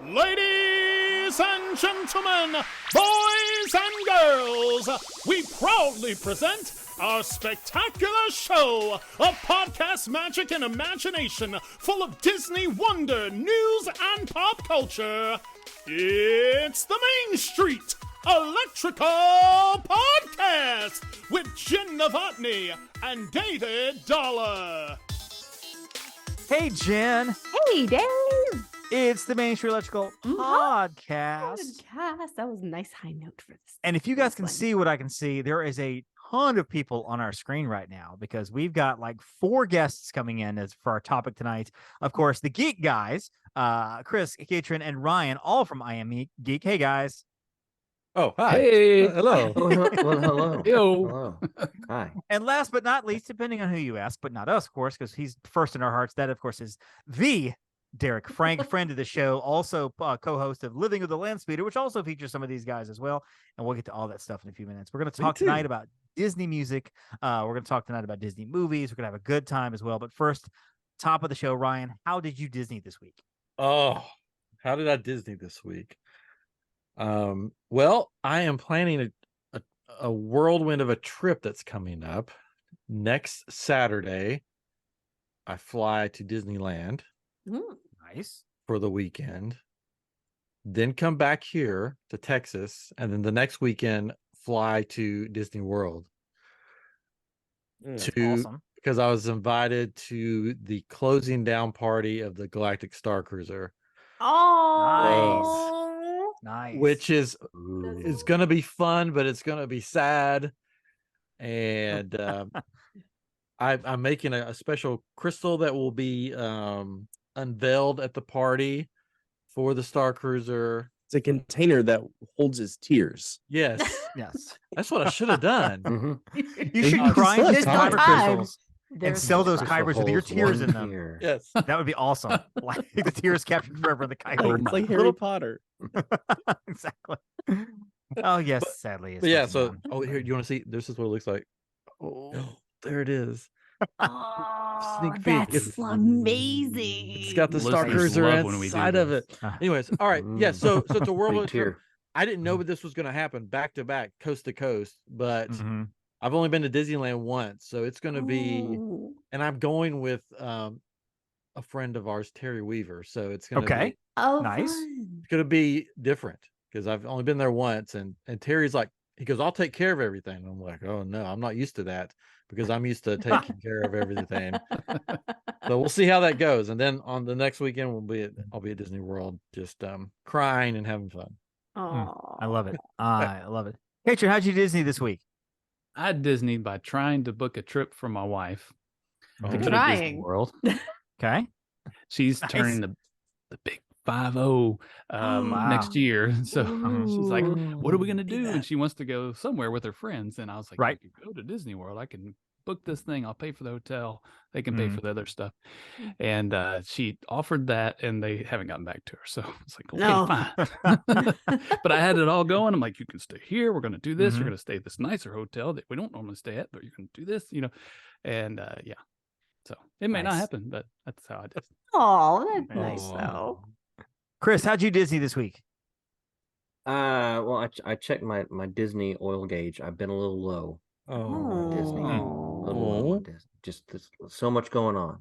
Ladies and gentlemen, boys and girls, we proudly present our spectacular show of podcast magic and imagination full of Disney wonder, news, and pop culture. It's the Main Street Electrical Podcast with Jenn Dave and David Dollar. Hey, Jen. Hey, Dave. It's the Main Street Electrical Podcast. That was a nice high note for this. And if you guys can see what I can see, there is a ton of people on our screen right now because we've got like 4 guests coming in for our topic tonight. Of course, the Geek Guys, Chris, Catron, and Ryan, all from IAmGeek. Hey, guys. Oh, hi. Hey. Hello. Well, hello. Yo. Hello. Hi. And last but not least, depending on who you ask, but not us, of course, because he's first in our hearts. That, of course, is the Derek Frank, friend of the show, also co-host of Living with the Landspeeder, which also features some of these guys as well. And we'll get to all that stuff in a few minutes. We're going to talk tonight about Disney music. We're going to talk tonight about Disney movies. We're going to have a good time as well. But first, top of the show, Ryan, how did you Disney this week? Oh, how did I Disney this week? Well, I am planning a whirlwind of a trip that's coming up. Next Saturday, I fly to Disneyland. Nice. For the weekend. Then come back here to Texas. And then the next weekend, fly to Disney World. Awesome. Because I was invited to the closing down party of the Galactic Star Cruiser. Oh, Nice. Which is going to be fun, but it's going to be sad. And I'm making a special crystal that will be unveiled at the party for the Star Cruiser. It's a container that holds his tears. Yes. Yes. That's what I should have done. Mm-hmm. You should grind There's these no kyber time. crystals and sell those kybers with your tears in them. Yes. That would be awesome. Like the tears captured forever in the kyber. It's like Harry Potter. Exactly. Oh yes, sadly. But yeah, so here, you want to see? This is what it looks like. Oh, there it is. Oh, Sneak peek. that's amazing. It's got the Star Listeners Cruiser love when we do inside of it. this. Anyways, all right. Yeah, so it's a whirlwind Big trip. tear. I didn't know that this was going to happen back to back, coast to coast, but Mhm. I've only been to Disneyland once, so it's going to be, Ooh. and I'm going with a friend of ours, Terry Weaver. So it's going to Okay. be, Oh, Nice. fun. it's going to be different because I've only been there once, and Terry's like, he goes, I'll take care of everything. And I'm like, oh no, I'm not used to that because I'm used to taking care of everything. So we'll see how that goes. And then on the next weekend, I'll be at Disney World, just crying and having fun. Oh, I love it. I love it. Catron, how'd you Disney this week? I Disneyed by trying to book a trip for my wife to go to Disney Trying. World. Okay. She's Nice. turning the big 50 wow. next year. So she's like, what are we going to Ooh. do? And she wants to go somewhere with her friends. And I was like, Right. you can go to Disney World. I can book this thing. I'll pay for the hotel. They can pay for the other stuff. And she offered that and they haven't gotten back to her. So it's like, okay, No. fine. But I had it all going. I'm like, you can stay here. We're going to do this. Mhm. You're going to stay at this nicer hotel that we don't normally stay at, but you can do this, and yeah. So it may not Nice. happen, but that's how I did. Oh, that's nice Oh. though. Chris, how'd you Disney this week? Well, I checked my Disney oil gauge. I've been a little low on Disney. A little low on Disney. Just there's so much going on.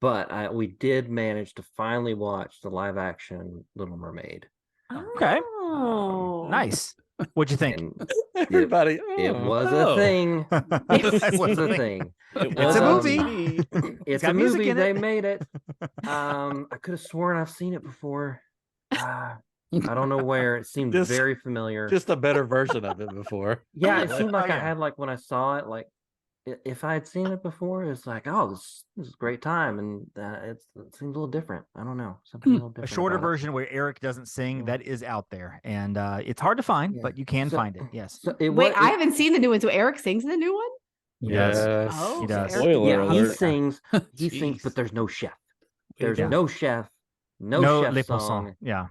But we did manage to finally watch the live action Little Mermaid. Okay. Oh, Nice. What'd you think? And Everybody, it was oh. a thing. It It was a thing. thing. It's a movie. It's got a music movie. in They it. made it. I could have sworn I've seen it before. I don't know where. It seemed Just- very familiar. Just a better version of it before. Yeah, it Like, seemed like oh, I yeah. had when I saw it, if I had seen it before, it's like, oh, this is a great time, and it seems a little different. I don't know, something a little A different. shorter about it. version where Eric doesn't sing, that is out there. And it's hard to find, Yeah. but you can So- find it. Yes. So it wait, wa- I it- haven't seen the new one. So Eric sings the new one. He does. Yes. Oh, He so does. Eric- Yeah, Spoiler he alert. sings. He sings, Jeez. but there's no chef. There's Yeah. no chef. No, No chef Le song. Poisson. Yeah.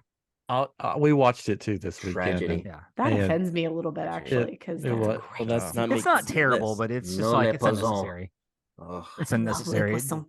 We watched it too this weekend. Tragedy. Yeah. That And offends me a little bit actually, because it that's was- great. Well, that's not It's not terrible, but it's just No like Le it's Poisson. unnecessary. Ugh. It's I love Le unnecessary. Poisson.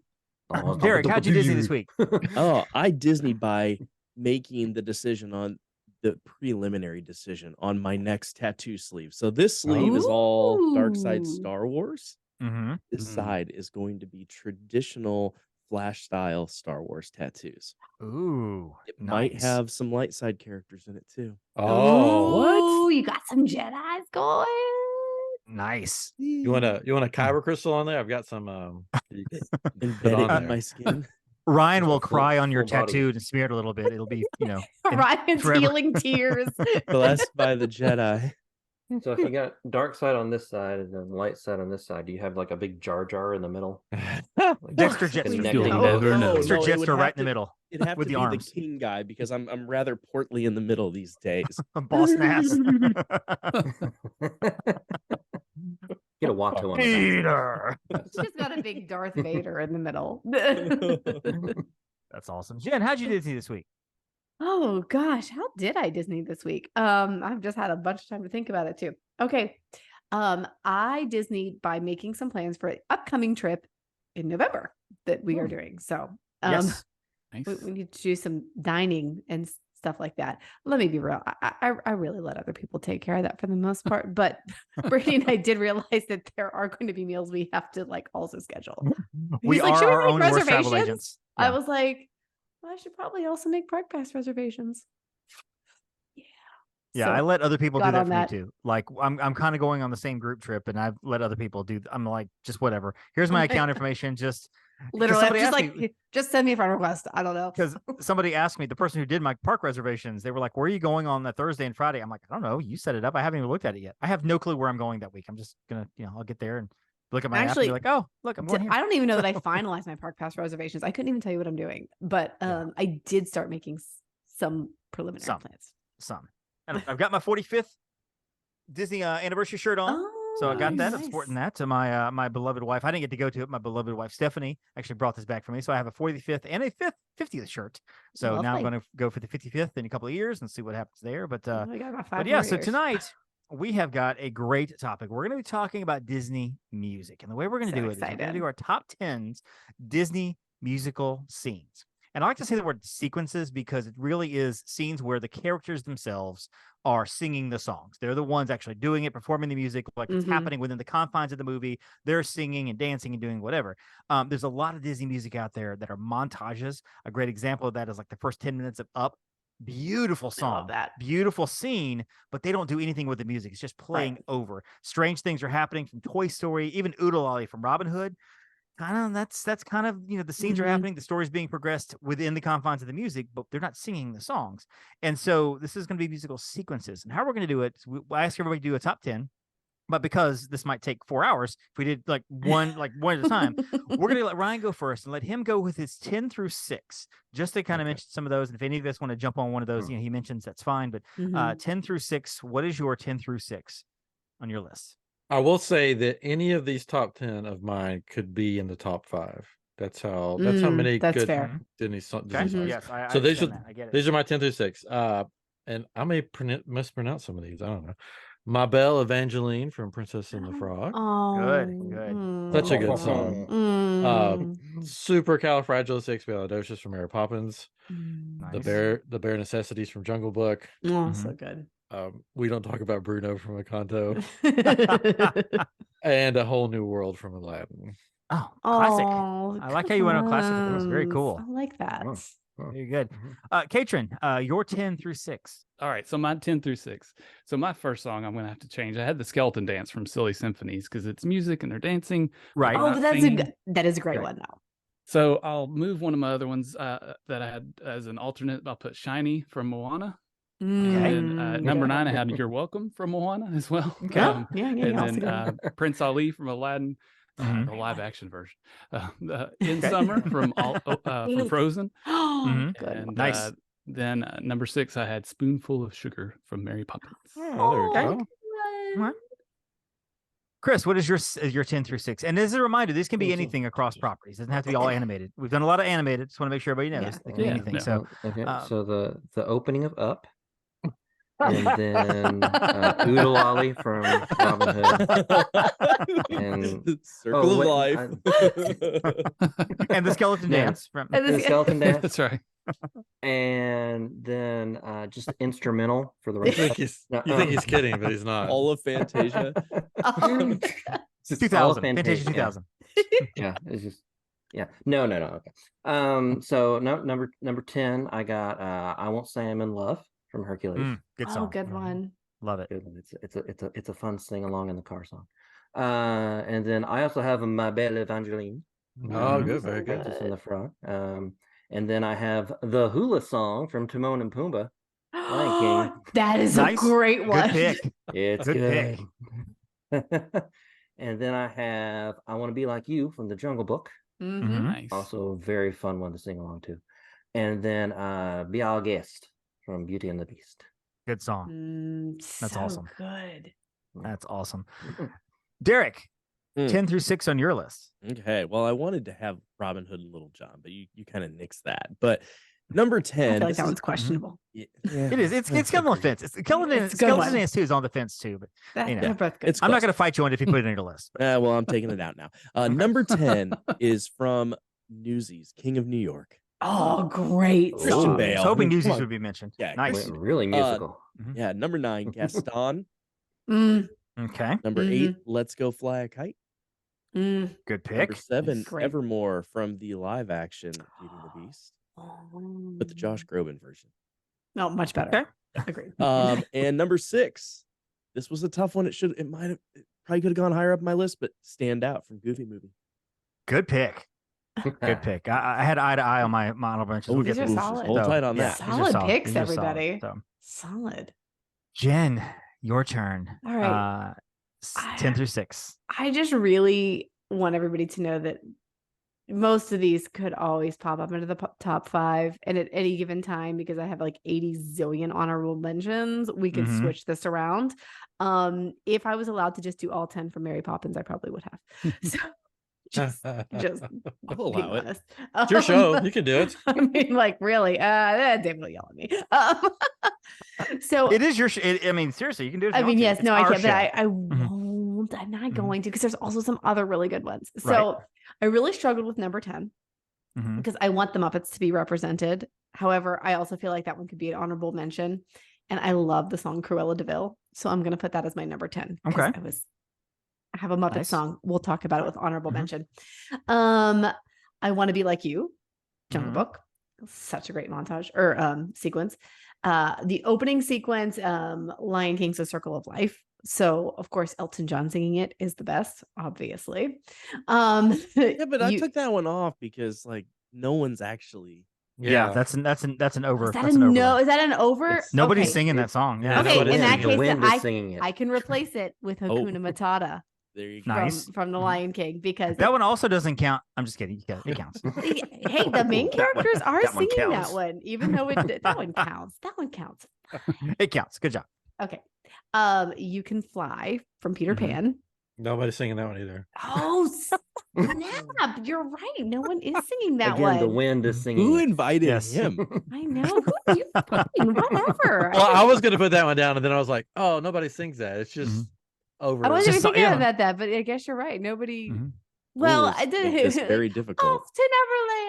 Derek, how'd you Disney this week? Oh, I Disneyed by making the decision on the preliminary decision on my next tattoo sleeve. So this sleeve is all Dark Side Ooh. Star Wars. Mm-hmm. This side is going to be traditional Flash style Star Wars tattoos. Ooh, It nice. might have some light side characters in it too. Oh, Ooh, you got some Jedi's going. Nice. you want a kyber crystal on there? I've got some. You can put Embed on it in there. my skin. Ryan Just a will cry on your full body. tattoo and smear it a little bit. It'll be, in Ryan's forever. healing tears. Blessed by the Jedi. So if you got dark side on this side and then light side on this side, do you have like a big jar in the middle? Dexter Like Jetster. connecting You'll those? never know. Dexter No, it would Jetster right have in the to- middle. It'd have With to the be arms. the king guy because I'm rather portly in the middle these days. Boss Nass. Get a Watto on the Peter. She's got a big Darth Vader in the middle. That's awesome. Jen, how'd you do this week? Oh gosh, how did I Disney this week? I've just had a bunch of time to think about it too. Okay. I Disneyed by making some plans for an upcoming trip in November that we are doing. So Yes. Nice. we need to do some dining and stuff like that. Let me be real. I really let other people take care of that for the most part. But Brady and I did realize that there are going to be meals we have to like also schedule. We He's like, are "Should we our make own worst travel reservations?" agents. I Yeah. was like, well, I should probably also make park pass reservations. Yeah, So, I let other people do got that on for that. me too. Like I'm kind of going on the same group trip, and I've let other people do. I'm like, just whatever. Here's my account information. Just literally, I'm somebody just asked like, just send me a friend request. I don't know. because somebody asked me, the person who did my park reservations, they were like, "Where are you going on that Thursday and Friday?" I'm like, "I don't know. You set it up. I haven't even looked at it yet. I have no clue where I'm going that week. I'm just gonna, I'll get there and look at my app and Actually, be like, oh, look, I'm going here." I don't even know that I finalized my park pass reservations. I couldn't even tell you what I'm doing, but Yeah. I did start making some preliminary Some. plans. Some. And I've got my 45th Disney anniversary shirt on. So I got that. I'm sporting that to my my beloved wife. I didn't get to go to it. My beloved wife Stephanie actually brought this back for me. So I have a 45th and a 50th shirt. So now I'm Lovely. going to go for the 55th in a couple of years and see what happens there. But I got about 5 but yeah, more so years. tonight we have got a great topic. We're going to be talking about Disney music, and the way we're going to So do it is we're going to excited. do our top 10s Disney musical scenes. And I like to say the word sequences because it really is scenes where the characters themselves are singing the songs. They're the ones actually doing it, performing the music, like it's Mhm. happening within the confines of the movie. They're singing and dancing and doing whatever. There's a lot of Disney music out there that are montages. A great example of that is like the first 10 minutes of Up. Beautiful I love song, that. beautiful scene, but they don't do anything with the music. It's just playing over. Strange things are happening from Toy Story, even Oodle Ollie from Robin Hood. That's kind of the scenes are Mhm. happening, the story's being progressed within the confines of the music, but they're not singing the songs. And so this is going to be musical sequences. And how we're going to do it, I ask everybody to do a top 10, but because this might take 4 hours, if we did like one at a time, we're going to let Ryan go first and let him go with his 10 through 6, just to kind of mention some of those. And if any of us want to jump on one of those, he mentions, that's fine. But Mhm. 10 through 6, what is your 10 through 6 on your list? I will say that any of these top 10 of mine could be in the top 5. That's how many that's good fair. Disney songs. Okay. Mhm. Yes, I So these understand that. I get it. These are my 10 through 6. And I may mispronounce some of these. I don't know. My Belle Evangeline from Princess and the Frog. Oh, Good. Such a good song. Mm. Supercalifragilisticexpialidocious from Mary Poppins. Nice. The Bare Necessities from Jungle Book. Oh, so good. We Don't Talk About Bruno from Encanto. And A Whole New World from Aladdin. Oh, classic. Oh, I like how you went on classic with those. Very clowns. cool. I like that. Very good. Catron, your 10 through 6. All right, so my 10 through 6. So my first song I'm going to have to change. I had the skeleton dance from Silly Symphonies because it's music and they're dancing. Right. They're Oh, not but that's singing. that is a great Right. one though. So I'll move one of my other ones that I had as an alternate. I'll put Shiny from Moana. And then number 9, I had You're Welcome from Moana as well. Okay. Yeah, And also then good. Prince Ali from Aladdin, Mhm. the live action version. In Summer from Frozen. Mhm. Good. And Nice. then number 6, I had Spoonful of Sugar from Mary Poppins. Oh, there we go. What? Chris, what is your 10 through 6? And as a reminder, this can be Thank you. anything across properties. It doesn't have to be all animated. We've done a lot of animated. Just want to make sure everybody knows. Yeah. It can be Yeah, anything. yeah. So Okay, um, so the opening of Up, and then Oodle Ollie from Robin Hood, and Circle of wait, Life. and the skeleton Yeah. dance from And the skeleton dance. That's right. And then just instrumental for the You rest. think he's, you think he's kidding, but he's not. All of Fantasia. Just 2000. all of Fantasia Fantasia, 2000. Yeah, it's just no. Okay. So number 10, I got I Won't Say I'm in Love from Hercules. Good song. Good one. Love it. Good one. It's a fun sing along in the car song. And then I also have Ma Belle Evangeline. Oh, good, very good. Princess in the Frog. And then I have the Hula song from Timon and Pumbaa. Lion King. That is Nice. a great one. Good pick. It's Good good. And then I have I Want to Be Like You from the Jungle Book. Mhm. Nice. Also a very fun one to sing along to. And then Be Our Guest from Beauty and the Beast. Good song. That's So awesome. good. That's awesome. Derek, 10 through 6 on your list. Okay, well, I wanted to have Robin Hood and Little John, but you kind of nixed that. But number 10, I feel like this that is- one's questionable. Yeah, It is. It's on the fence. It's Skeleton one. Dance 2 is on the fence too, but That, You know, they're both good. it's I'm not close. going to fight you on it if you put it in your list. Well, I'm taking it out now. Number 10 is from Newsies, King of New York. Oh, great Christian song. I was Bale. hoping Come Newsies on. would be mentioned. Yeah, Nice. Went really musical. Yeah, number 9, Gaston. Mm, Okay. Number 8, Let's Go Fly a Kite. mm. Good Number pick. 7, Great. Evermore from the live action Beauty and the Beast, but the Josh Groban version. No, much better. Okay. Agreed. And number 6, this was a tough one. It probably could have gone higher up my list, but Stand Out from Goofy Movie. Good pick. Good pick. I had Eye to Eye on my honorable mentions. We'll These get are to solid. Hold tight on yeah, that. these are Solid solid. picks, These are solid. everybody. So, Solid. Jen, your turn. All right. 10 through 6. I just really want everybody to know that most of these could always pop up into the top 5, and at any given time, because I have like 80 zillion honorable mentions, we could Mhm. switch this around. If I was allowed to just do all 10 for Mary Poppins, I probably would have. So just I'll allow being it. honest. It's your show. You can do it. I mean, like, really, Dave will yell at me. So It is your I mean, seriously, you can do it. if I you mean, want to. yes, It's no, I our can't, but show. I Mhm. won't. I'm not Mhm. going to, because there's also some other really good ones. Right. So I really struggled with number 10 Mhm. because I want the Muppets to be represented. However, I also feel like that one could be an honorable mention. And I love the song Cruella de Vil. So I'm going to put that as my number 10. 'cause Okay. I have a Muppet Nice. song. We'll talk about it with honorable Mhm. mention. I Want to Be Like You, Jungle Mhm. Book. Such a great montage or sequence. The opening sequence, Lion King's The Circle of Life. So of course Elton John singing it is the best, obviously. Yeah, but I you- took that one off because like no one's actually. Yeah, that's an over. is that That's a an no? over. Is that an over? It's- Nobody's Okay. singing that song. Yeah. Okay, nobody in that singing it. case, the wind then is singing it. I can replace it with Hakuna Matata There you go. from, Nice. from The Mhm. Lion King, because That one also doesn't count. I'm just kidding. It counts. hey, the main That one- characters are that one singing counts. that one, even though that one counts. That one counts. It counts. Good job. Okay. You Can Fly from Peter Mhm. Pan. Nobody's singing that one either. Oh, snap. You're right. No one is singing that Again, one. the wind is singing. Who it. invited Yes. him? I know. Who you fine, whatever. Well, I was going to put that one down, and then I was like, oh, nobody sings that. It's just over. I wasn't Just even so- thinking yeah. about that, but I guess you're right. Nobody. Mhm. Well, Rules I did. make this very difficult. Off to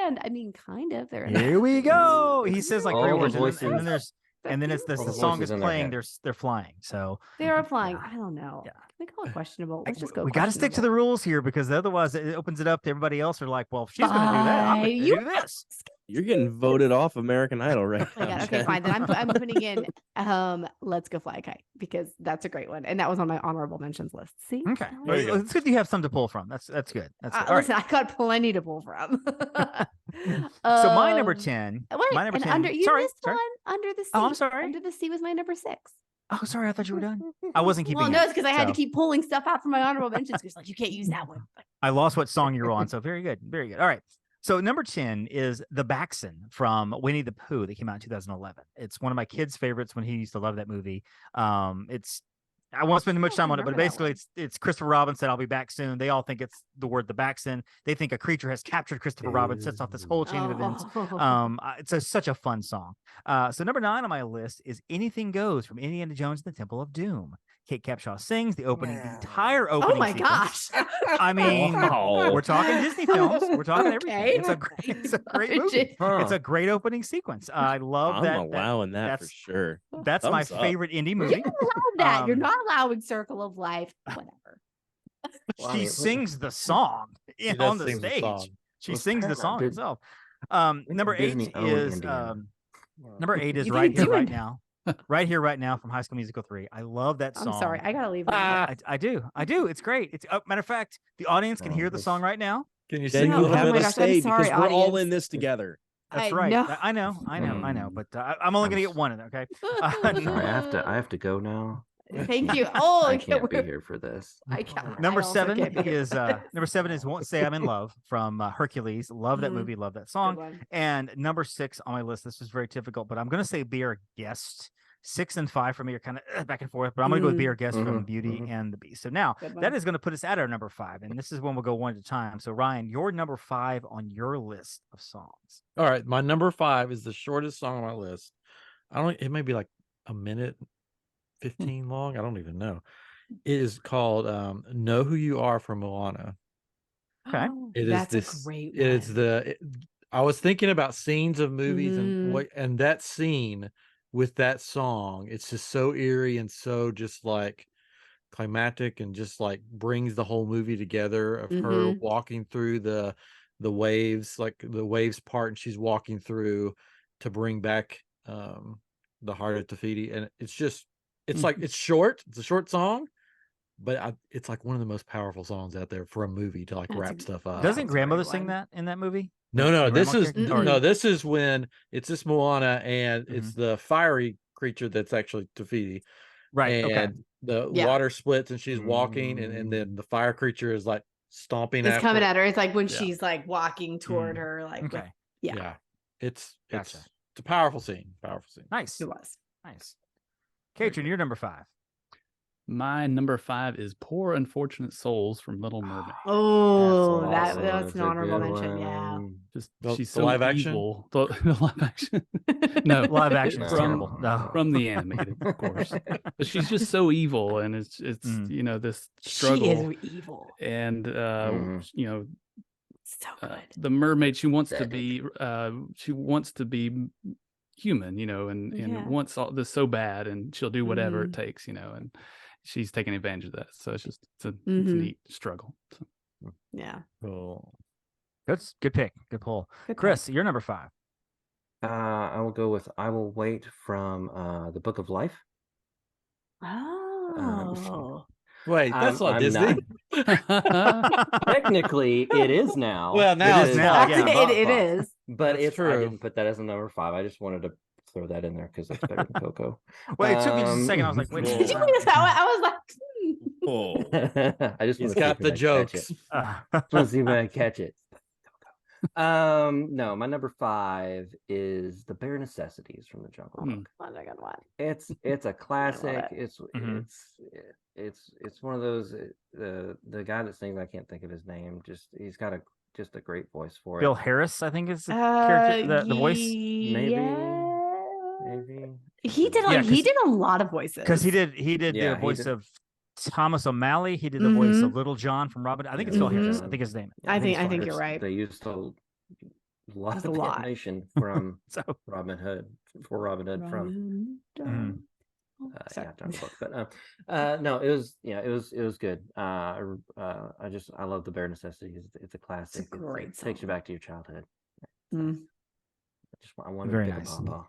Neverland. I mean, kind of. They're Here we go. He says like All three the words, and then voices. there's and then it's All the the song voices is in their playing. head. They're flying. So They are flying. Yeah. I don't know. Yeah. Can we call it questionable? Let's just go. we got to stick to the questionable. rules here, because otherwise it opens it up to everybody else. Are like, well, if she's going to do that, I'm going Fine. to You do this. You're getting voted off American Idol right Oh my now. God. Okay, Jen. fine. Then I'm putting in Let's Go Fly a Kite, because that's a great one. And that was on my honorable mentions list. See? Okay, That There was- you go. it's good you have some to pull from. That's good. That's good. All right. listen, I got plenty to pull from. So my number Um, 10. Wait, my number and 10. under you sorry, missed sorry. one. Under the Sea. Oh, I'm sorry. Under the Sea was my number 6. Oh, sorry. I thought you were done. I wasn't keeping. Well, no, it, it's because I had to so keep pulling stuff out from my honorable mentions, because like you can't use that one. I lost what song you were on. So very good. Very good. All right. So number 10 is The Baxen from Winnie the Pooh that came out in 2011. It's one of my kids' favorites when he used to love that movie. I won't spend much Oh, I time on it, but remember that basically one. it's Christopher Robin said, "I'll be back soon." They all think it's the word the Baxen. They think a creature has captured Christopher Robin, sets off this whole chain of events. Oh. It's such a fun song. So number 9 on my list is Anything Goes from Indiana Jones and the Temple of Doom. Kate Capshaw sings the opening, the entire opening. Oh my sequence. gosh. I mean, Wow. we're talking Disney films. We're talking everything. Okay. It's a great movie. Huh. It's a great opening sequence. I love I'm that. allowing that for that's sure. that's my Thumbs up. favorite indie You movie. don't allow that. You're Um, not allowing Circle of Life. Whatever. Well, I She mean, sings the song She on does the sing the stage. song. She Was sings the Paramount song did- itself. When Number did Disney 8 own is Indiana? number 8 is What are right you here, right doing? now. Right here, right now from High School Musical 3. I love that song. I'm sorry. I gotta leave. Now. I do. It's great. It's matter of fact, the audience can Oh, hear the this- song right now. Can you Then sing No, you a little have oh my bit? to gosh, I'm stay sorry, because we're all in audience. this together. That's I right. know. I know. But I'm only I'm gonna s- get one in. Okay. Sorry, I have to go now. Thank you. Oh, I okay, can't be we're- here for this. I can't. Number I also 7 can't be here is for this. number 7 is "Won't Say I'm in Love" from Hercules. Love that Mhm. movie. Love that Good song. one. And number 6 on my list. This is very difficult, but I'm gonna say "Be Our Guest." 6 and 5 for me are kind of back and forth, but I'm gonna go with "Be Our Guest" from Mhm, Beauty mhm. and the Beast. So now Good that one. is going to put us at our number 5, and this is when we'll go one at a time. So Ryan, your number 5 on your list of songs. All right, my number 5 is the shortest song on my list. It may be like a minute 15 long. I don't even know. It is called "Know Who You Are" from Moana. Okay. It is That's this. a great It is one. I was thinking about scenes of movies Mhm. and that scene with that song. It's just so eerie and so just like climactic and just like brings the whole movie together of her Mhm. walking through the waves, like the waves part, and she's walking through to bring back the heart of Tafiti. And it's just it's like it's short. It's a short song, but it's like one of the most powerful songs out there for a movie to like That's wrap a- stuff up. Doesn't that's a grandmother great sing one. that in that movie? No, The this grandma is character? Or- no, this is when it's this Moana and it's the fiery creature that's actually Tafiti. right. Okay. And the Yeah. water splits and she's walking and then the fire creature is like stomping It's after coming her. at her. It's like when Yeah. she's like walking toward Mm. her, like with, Okay. yeah, Yeah. It's Gotcha. a powerful scene. Nice. it was. Nice. Catron, you're number 5. My number 5 is "Poor Unfortunate Souls" from Little Mermaid. Oh, That's that's That's an a honorable good mention. Yeah. one. Just The she's so live action? evil. The live action. No, Live action is No. terrible. No. from the animated, of course. But she's just so evil, and it's Mm. This She struggle, is evil. and Mhm. So good. the mermaid. She wants to Pathetic. be. She wants to be human, and Yeah. wants all this so bad, and she'll do whatever it Mhm. takes, and she's taking advantage of that. So it's a Mhm. neat struggle. So. Yeah. Cool. Good pick. Good pull. Good Chris, you're number 5. I will go with "I Will Wait" from the Book of Life. Oh. Wait, that's not I'm Disney. Technically, it is now. Well, now is it's now, not. yeah. It is. But That's I true. didn't put that as a number 5. I just wanted to throw that in there because it's better than Coco. Well, it took me just a second. I was like, wait a Did minute. you notice that one? I was like, Oh, I just He's want to got the jokes. Want to see if I catch it. No, my number 5 is "The Bare Necessities" from the Jungle Book. oh my God, what? It's a classic. it. Mhm. It's one of those. The guy that sings, I can't think of his name. He's got just a great voice for Bill it. Harris, I think is the character, the voice. Maybe. He did Yeah, he did a lot of voices. Because he did Yeah, the he voice did. of Thomas O'Malley. He did the voice of Mhm. Little John from Robin. I think it's Yeah, Phil Harris. Mhm. I think his name. Yeah, I think it's Phil you're Harris. right. They used a lot It's of a lot. animation from So Robin Hood from Mhm. Sorry. Jungle Book. But no, it was good. I love "The Bare Necessities." It's a classic. great It takes you song. back to your childhood. Mm. I wanted Very to pick nice. a pawpaw.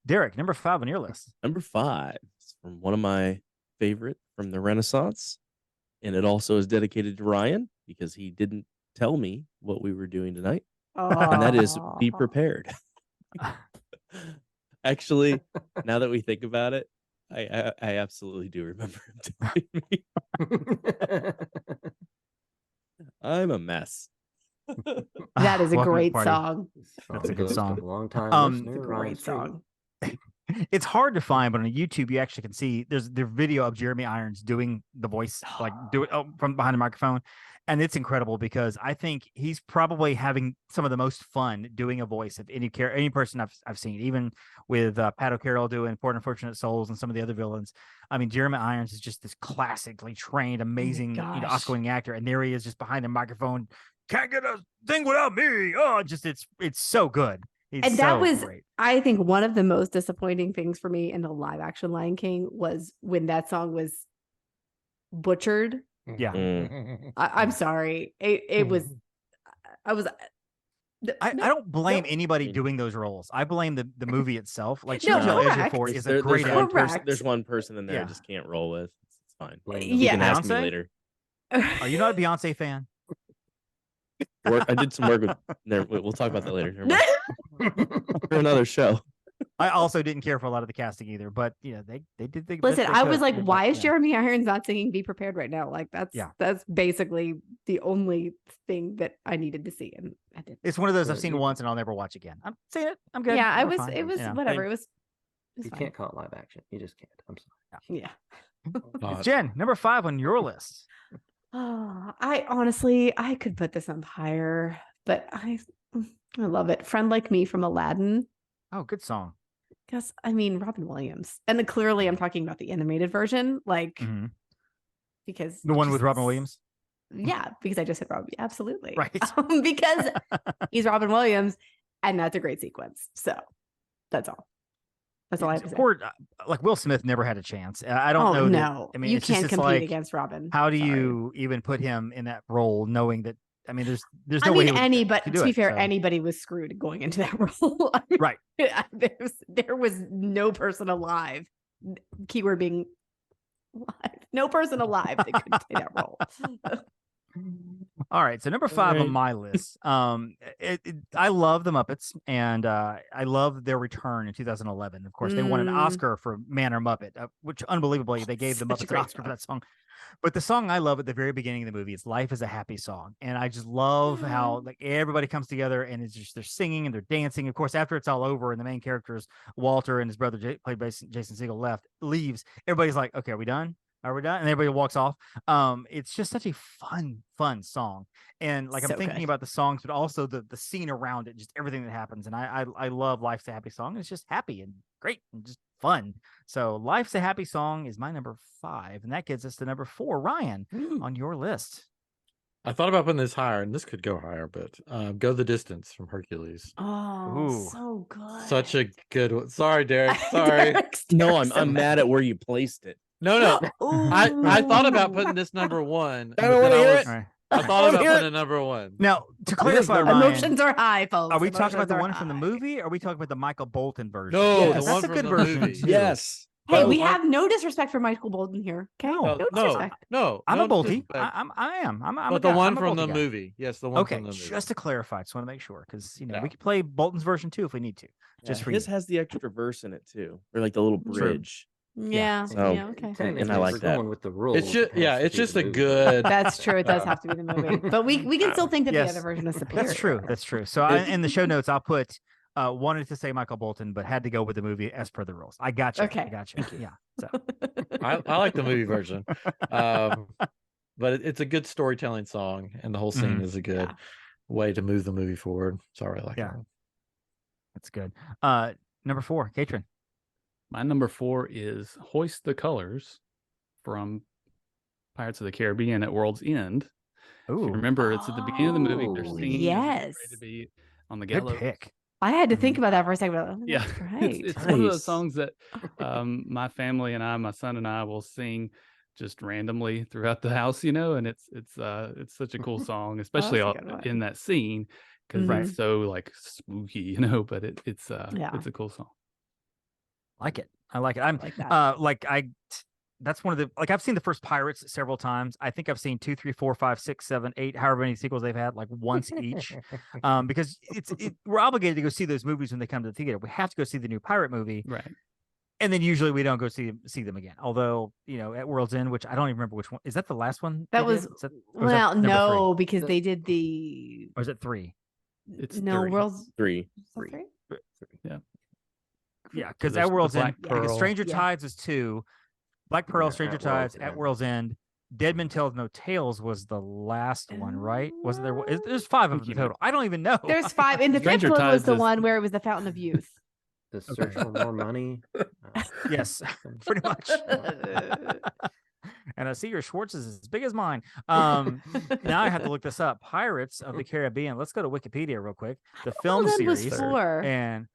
Derek, number 5 on your list. number 5 is from one of my favorite from the Renaissance, and it also is dedicated to Ryan because he didn't tell me what we were doing tonight, and that is "Be Aw. Prepared." Actually, now that we think about it, I absolutely do remember him telling me I'm a mess. That is a Welcome to the great party. song. That's a good Goes to song. a long time Um, It's a listener, Ryan great Street. song. It's hard to find, but on YouTube you actually can see there's the video of Jeremy Irons doing the voice, like do it from behind the microphone, and it's incredible because I think he's probably having some of the most fun doing a voice of any person I've seen, even with Pat O'Carroll doing Poor and Unfortunate Souls and some of the other villains. I mean, Jeremy Irons is just this classically trained, amazing, Oscar-winning actor, and there he is just behind the microphone. Can't get a thing without me. Oh, just it's so good. And that was, great. I think, one of the most disappointing things for me in the live action Lion King was when that song was butchered. Yeah. I'm sorry. It was, I don't blame anybody doing those roles. I blame the movie itself. Like Chiwetel Ejiofor is a great actor. There's one person in there I just can't roll with. It's fine. You can ask me later. Are you not a Beyonce fan? I did some work with. We'll talk about that later. For another show. I also didn't care for a lot of the casting either, but they did the. Listen, I was like, why is Jeremy Irons not singing "Be Prepared" right now? Like that's basically the only thing that I needed to see, and I did. It's one of those I've seen once and I'll never watch again. I'm saying it. I'm good. Yeah, it was whatever. It was. You can't call it live action. You just can't. I'm sorry. Yeah. Jen, number 5 on your list. Oh, I could put this on higher, but I love it. Friend Like Me from Aladdin. Oh, good song. Because I mean, Robin Williams, and clearly I'm talking about the animated version, like because the one with Robin Williams. Yeah, because I just said Robin. Absolutely, right. Because he's Robin Williams, and that's a great sequence. So that's all. That's all I have to say. Poor, like Will Smith never had a chance. I don't know. No, I mean, you can't compete against Robin. How do you even put him in that role, knowing that? I mean, there's no way. But to be fair, anybody was screwed going into that role. I mean, right. There was no person alive. Keyword being alive. No person alive that could play that role. All right, so number 5 on my list. I love the Muppets, and I love their return in 2011. Of course, they won an Oscar for Man or Muppet, which unbelievably they gave the Muppets an Oscar for that song. But the song I love at the very beginning of the movie is "Life Is a Happy Song," and I just love how like everybody comes together and it's just they're singing and they're dancing. Of course, after it's all over and the main characters Walter and his brother played by Jason Segel leaves, everybody's like, "Okay, are we done? Are we done?" And everybody walks off. It's just such a fun song. And like I'm thinking about the songs, but also the scene around it, just everything that happens. And I love Life's a Happy Song. It's just happy and great and just fun. So Life's a Happy Song is my number 5. And that gets us to number 4. Ryan, on your list. I thought about putting this higher, and this could go higher, but Go the Distance from Hercules. Oh, so good. Such a good one. Sorry, Derek. Sorry. No, I'm mad at where you placed it. No. I thought about putting this number 1. I don't want to hear it. I thought about putting it number 1. Now, to clarify, Ryan, emotions are high, folks. Are we talking about the one from the movie, or are we talking about the Michael Bolton version? No, yes, the one that's a from good the version. movie. Yes. Hey, we have no disrespect for Michael Bolton here. Okay, no disrespect. No. I'm no a Bolty. disrespect. I am. But the one from the movie. Yes, the one from the movie. Just to clarify, just want to make sure because we could play Bolton's version too if we need to. Just for his has the extra verse in it too, or like the little bridge. Yeah. So, Okay. And I like that. Going with the rules. It's just it's just a good. That's true. It does have to be the movie, but we can still think that the other version is superior. That's true. So in the show notes, I'll put wanted to say Michael Bolton, but had to go with the movie as per the rules. I got you. Okay. I got you. Yeah. So I like the movie version, but it's a good storytelling song, and the whole scene is a good way to move the movie forward. So I really like that one. That's good. Number 4, Catron. My number 4 is "Hoist the Colors" from Pirates of the Caribbean at World's End. Ooh. If you remember, it's at the beginning of the movie. They're singing. Yes. Ready to be on the Good gallows. pick. I had to think about that for a second. Oh, Yeah, right. it's one of those songs that my family and my son and I will sing just randomly throughout the house, and it's such a cool song, especially in that scene because it's so like spooky, but it's a cool song. I like it. I'm like that. That's one of the I've seen the first Pirates several times. I think I've seen 2, 3, 4, 5, 6, 7, 8, however many sequels they've had, like once each. Because we're obligated to go see those movies when they come to the theater. We have to go see the new pirate movie, right? And then usually we don't go see them again. Although at World's End, which I don't even remember which one is that the last one. That was no, because they did the. Or is it 3? It's no 3. World's 3. 3. Yeah. Yeah, because there's At the World's End, Black because Pearl. Stranger Yeah. Tides was 2, Black Pearl, Yeah, Stranger At World's Tides, At End. World's End. Dead Men Tell No Tales was the last one, right? Wasn't there? There's 5 of them total. I don't even know. There's 5, and the Stranger 5th one was Tides the is- one where it was the Fountain of Youth. The Search for More Money. Yes, pretty much. And I see your Schwartz is as big as mine. Now I have to look this up. Pirates of the Caribbean. Let's go to Wikipedia real quick. The film World's End was series. 4. And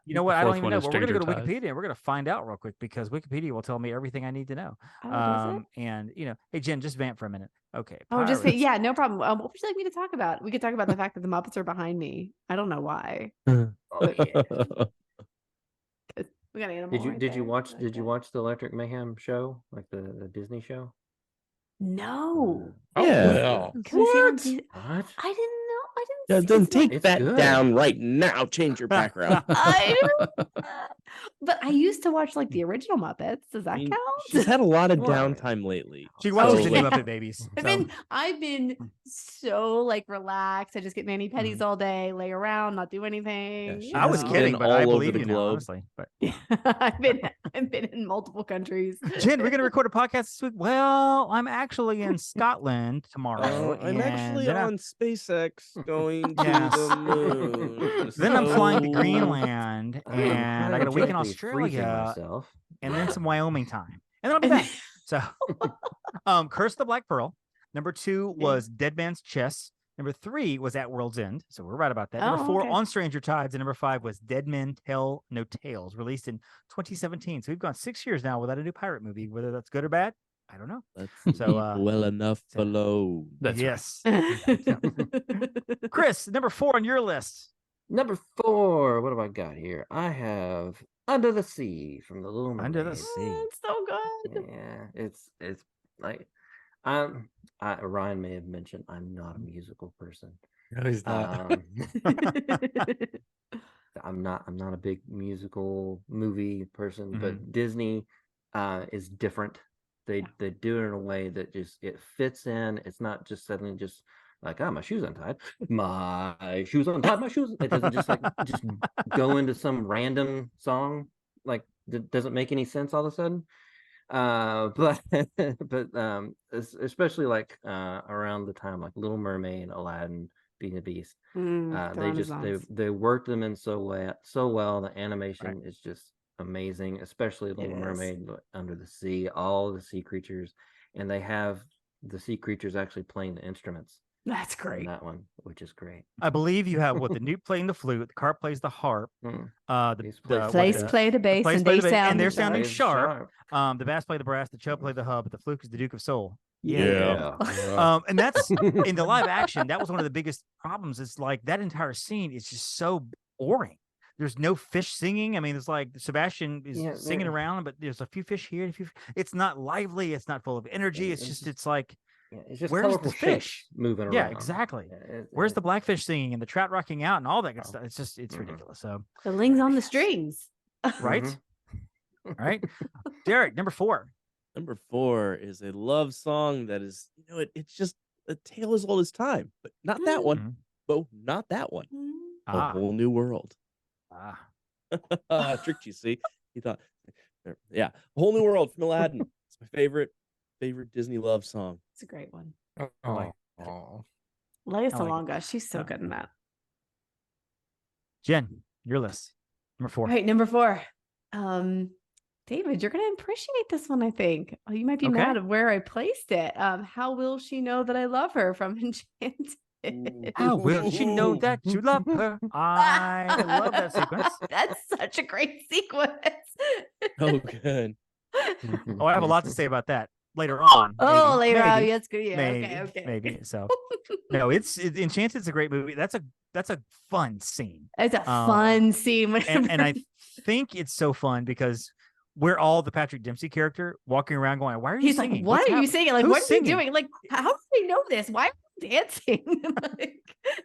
you know what? The I don't fourth even one know. is But we're going to go to Stranger Tides. Wikipedia and we're going to find out real quick because Wikipedia will tell me everything I need to know. Oh, does it? And hey Jen, just vamp for a minute. Okay. Oh, just Pirates. yeah, no problem. What would you like me to talk about? We could talk about the fact that the Muppets are behind me. I don't know why. Oh, yeah. We got animals. Did you watch the Electric Mayhem show, like the Disney show? No. Yeah. Well, Can we see it on what? Dis- What? I didn't know. I Yeah, didn't. then It's not- take It's that good. down right now. Change your background. I don't. But I used to watch like the original Muppets. Does that I mean, count? she's had a lot of Well, downtime lately. She watches the So, new like, Muppet Babies. I've been so like relaxed. I just get mani pedis all day, lay around, not do anything. she you I was know? kidding, been but I all over believe the you now, globe. honestly. But I've been in multiple countries. Jen, we're going to record a podcast this week. Well, I'm actually in Scotland tomorrow. I'm actually and then on SpaceX going to Yes. the moon. Then I'm flying to So- Greenland, and I got a week in Australia, Myself. and then some Wyoming time, and then I'll be back. So, Curse of the Black Pearl. Number 2 was Dead Man's Chest. Number 3 was At World's End. So we're right about that. Number 4 okay. On Stranger Tides, and number 5 was Dead Men Tell No Tales, released in 2017. So we've gone 6 years now without a new pirate movie. Whether that's good or bad, I don't know. Let's So, leave well enough so- alone. That's yes, Chris, number 4 on your list. Number 4. What have I got here? I have Under the Sea from the Little Mermaid. Under the Sea. It's so good. Yeah, it's like Ryan may have mentioned I'm not a musical person. No, he's not. I'm not a big musical movie person, Mm-hmm. but Disney is different. They do it in a way that just it fits in. It's not just suddenly just like, my shoes untied. My shoes untied, my shoes. It doesn't just go into some random song like that doesn't make any sense all of a sudden. But especially like around the time like Little Mermaid, Aladdin, Beauty and the Beast. They worked them in so well. The animation is just amazing, especially Little Mermaid, Under the Sea, all the sea creatures, and they have the sea creatures actually playing the instruments. That's in great. that one, which is great. I believe you have the newt playing the flute, the carp plays the harp, Mm. Place play the bass, plays and play they the bass, sound and they're sharp. sounding Plays sharp. The bass play the brass, the cello play the hub, but the fluke is the Duke of Soul. Yeah. And that's in the live action. That was one of the biggest problems. It's like that entire scene is just so boring. There's no fish singing. I mean, it's like Sebastian is singing around, but there's a few fish here. It's not lively. It's not full of energy. It's like, it's just where's the colorful fish shapes moving around. Yeah, exactly. Where's the blackfish singing and the trout rocking out and all that good stuff? It's just, it's ridiculous. So, The lings on the strings. right? Right. Derek, number 4. Number 4 is a love song that is, it's just a tale as old as time, but not that one. Mhm. But not that one. A Ah. Whole New World. Ah. Tricked you, see? He thought, yeah, A Whole New World from Aladdin. It's my favorite Disney love song. It's a great one. like Leia I like Salonga, she's so good in that. Jen, your list. Number 4. All right, number 4. David, you're gonna appreciate this one, I think. Oh, you might be Okay. mad at where I placed it. How will she know that I love her from Enchanted? How will she know that you love her? I love that sequence. That's such a great sequence. Oh, good. Oh, I have a lot to say about that later on. Oh, maybe, later on, maybe, that's good. Yeah, maybe, okay. maybe. So, no, Enchanted's a great movie. That's a fun scene. It's a fun scene. And I think it's so fun because we're all the Patrick Dempsey character walking around going, "Why are you He's singing? like, "What are you singing? Like, Who's what are singing? you doing? Like, how do they know this? Why are you dancing?"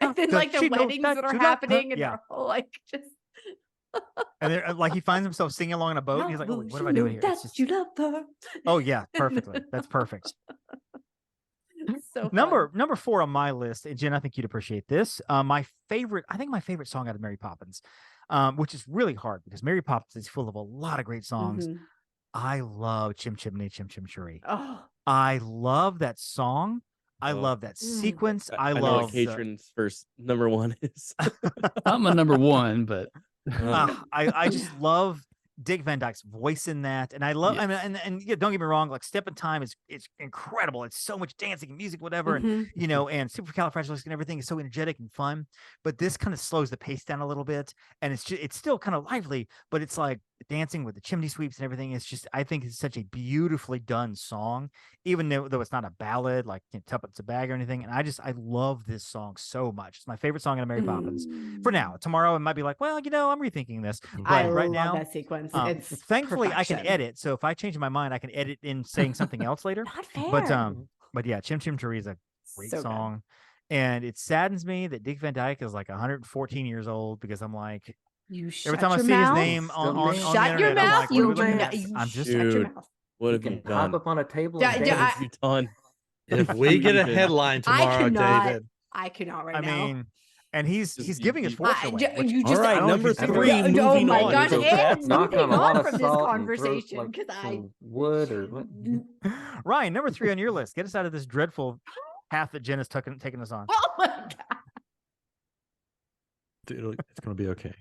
And then Does like the she know weddings that that are you love her? happening, and Yeah. they're all like just. And they're like, he finds himself singing along on a boat. And he's like, "Oh, How what will am I she doing know here?" It's that just, you love her. oh yeah, perfectly. That's perfect. So Number 4 on my list, and Jen, I think you'd appreciate this. I think my favorite song out of Mary Poppins. which is really hard because Mary Poppins is full of a lot of great songs. Mhm. I love Chim Chimney, Chim Chim Cheree. Oh, I love that song. I Oh. love that sequence. I I know love what Catron's first number one is. I'm a number one, but I just love Dick Van Dyke's voice in that, and I love. I mean, Yes. and yeah, don't get me wrong. Like Step in Time is it's incredible. It's so much dancing and music, whatever, and Mhm. you know, and Supercalifragilistic and everything is so energetic and fun. But this kind of slows the pace down a little bit, and it's still kind of lively, but it's like dancing with the chimney sweeps and everything. It's just I think it's such a beautifully done song, even though it's not a ballad like Tuppence a Bag or anything. And I love this song so much. It's my favorite song in Mary Poppins. For now, tomorrow it might be like, well, you know, I'm rethinking this. I But right love now, that sequence. It's thankfully I can perfection. edit. So if I change my mind, I can edit in saying something else later. Not fair. But yeah, Chim Chim Cheree is a great So good. song. And it saddens me that Dick Van Dyke is like 114 years old because I'm like, You every shut time I your see his mouth. name on Shut the your internet, I'm mouth. like, what are we looking at? You I'm just shut your Dude. mouth. What You have can you hop done? up on a table Yeah, and yeah, What dance. have you done? If we get a David. headline I tomorrow, cannot. David. I cannot right I now. mean, and he's Just- giving his you- fortune away. Which, you All just right, I don't know if number he's gonna three. regret. Oh Moving my on. gosh! So And knock moving on a lot on of from this salt and throw, conversation like, because some wood or what? Ryan, number 3 on your list. Get us out of this dreadful path that Jen has taken us on. Oh my god! It's going to be okay.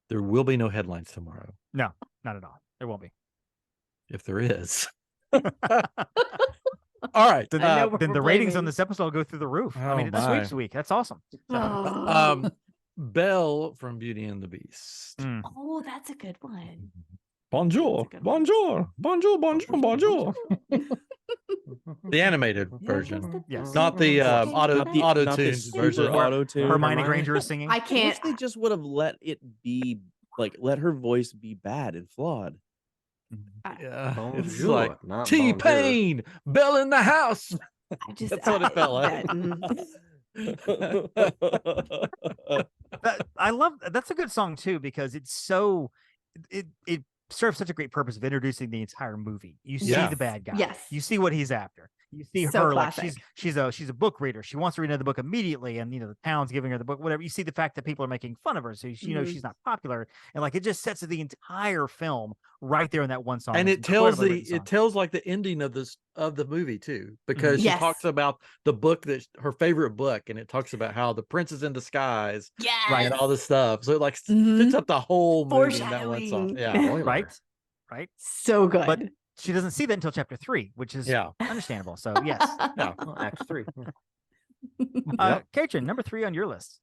There will be no headlines tomorrow. No, not at all. There won't be. If there is. All right. Then, I know then we're the ratings on blaming. this episode will go through the roof. I Oh, mean, it's my. sweeps week. That's awesome. Oh. Belle from Beauty and the Beast. Mm. Oh, that's a good one. Bonjour. That's a good one. Bonjour. Bonjour. Bonjour. Bonjour. The animated version. Yes. Not the auto Not the tuned super version. auto-tune. Hermione Granger is singing. I I can't. wish they just would have let it be like let her voice be bad and flawed. Yeah. It's Bonjour, like not T bonjour. Pain, Belle in the house. I just. That's what it felt like. I love that's a good song too because it's so it serves such a great purpose of introducing the entire movie. You see Yeah. the bad guy. Yes. You see what he's after. You see So her like classic. she's a book reader. She wants to read another book immediately, and you know the town's giving her the book. Whatever. You see the fact that people are making fun of her, so you know Mhm. she's not popular, and like it just sets the entire film right there in that one song. And It's it tells incredibly written song. it tells like the ending of the movie too, because she Yes. talks about the book that her favorite book, and it talks about how the prince is in disguise Yes. and all this stuff. So it like Mhm. sets up the whole movie in that one song. Foreshadowing. Yeah. Spoiler. right. So good. But she doesn't see that until chapter 3, which is Yeah. understandable. So yes, Yeah. Oh, Act 3. Catron, number 3 on your list.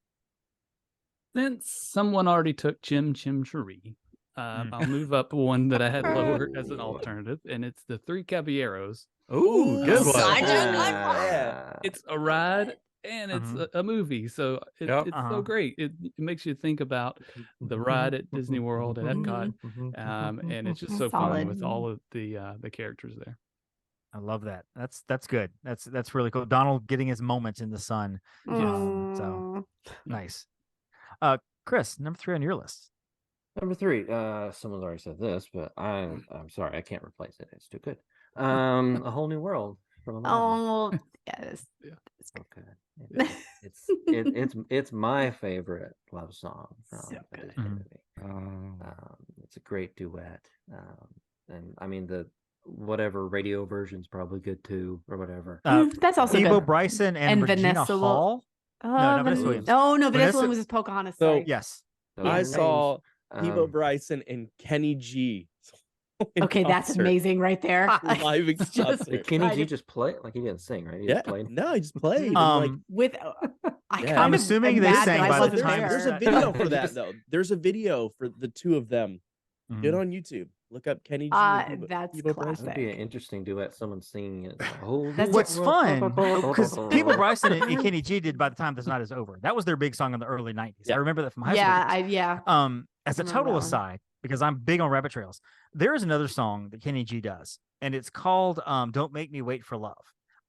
Since someone already took Chim Chim Cheree, I'll move up one that I had lower as an alternative, and it's the Three Caballeros. Ooh, good one. Such a good Ah. It's a ride and it's a movie, so Yep. it's so great. It makes you think about the ride at Disney World at Epcot, and it's just so fun Solid. with all of the characters there. I love that. That's good. That's really cool. Donald getting his moments in the sun. So nice. Chris, number 3 on your list. Number 3, someone's already said this, but I'm sorry, I can't replace it. It's too good. A Whole New World from Aladdin. Oh yes. It's so good. It's my favorite love song from So the good. Disney movie. It's a great duet, and I mean the whatever radio version's probably good too, or whatever. That's also Evo good. Bryson and Regina Vanessa Hall. not Vanessa Williams. Oh no, Vanessa Vanessa- Williams is Pocahontas. So- Sorry. Yes. Those I are names. saw Evo Um, Bryson and Kenny G. in Okay, that's concert. amazing right there. Live in It's just- concert. Did Kenny I G did- just play? Like he didn't sing, right? He Yeah, just played. no, he just played. I'm like, with I Yeah. kind I'm of assuming they imagine sang I by the wasn't time- there. there's a video for You that just- though. There's a video for the two of them. Get on YouTube. Look up Kenny G. and Evo- That's Evo Bryson. That'd be an interesting duet. Someone singing it. Oh, That's What's fun because Evo Bryson and Kenny G did By the Time This Night Is Over. That was their big song in the early 90s. Yeah. I remember that from high school. Yeah, days. yeah. As a remember total that one. aside, because I'm big on rabbit trails, there is another song that Kenny G does, and it's called Don't Make Me Wait for Love.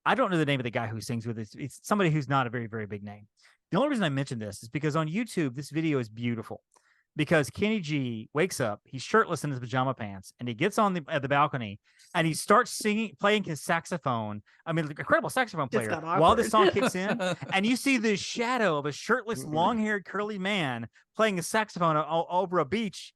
I don't know the name of the guy who sings with it. It's somebody who's not a very, very big name. The only reason I mention this is because on YouTube, this video is beautiful. because Kenny G wakes up, he's shirtless in his pajama pants, and he gets on the balcony and he starts singing, playing his saxophone. I mean, incredible saxophone player while the song kicks in, and you see the shadow of a shirtless, long-haired, curly man playing a saxophone over a beach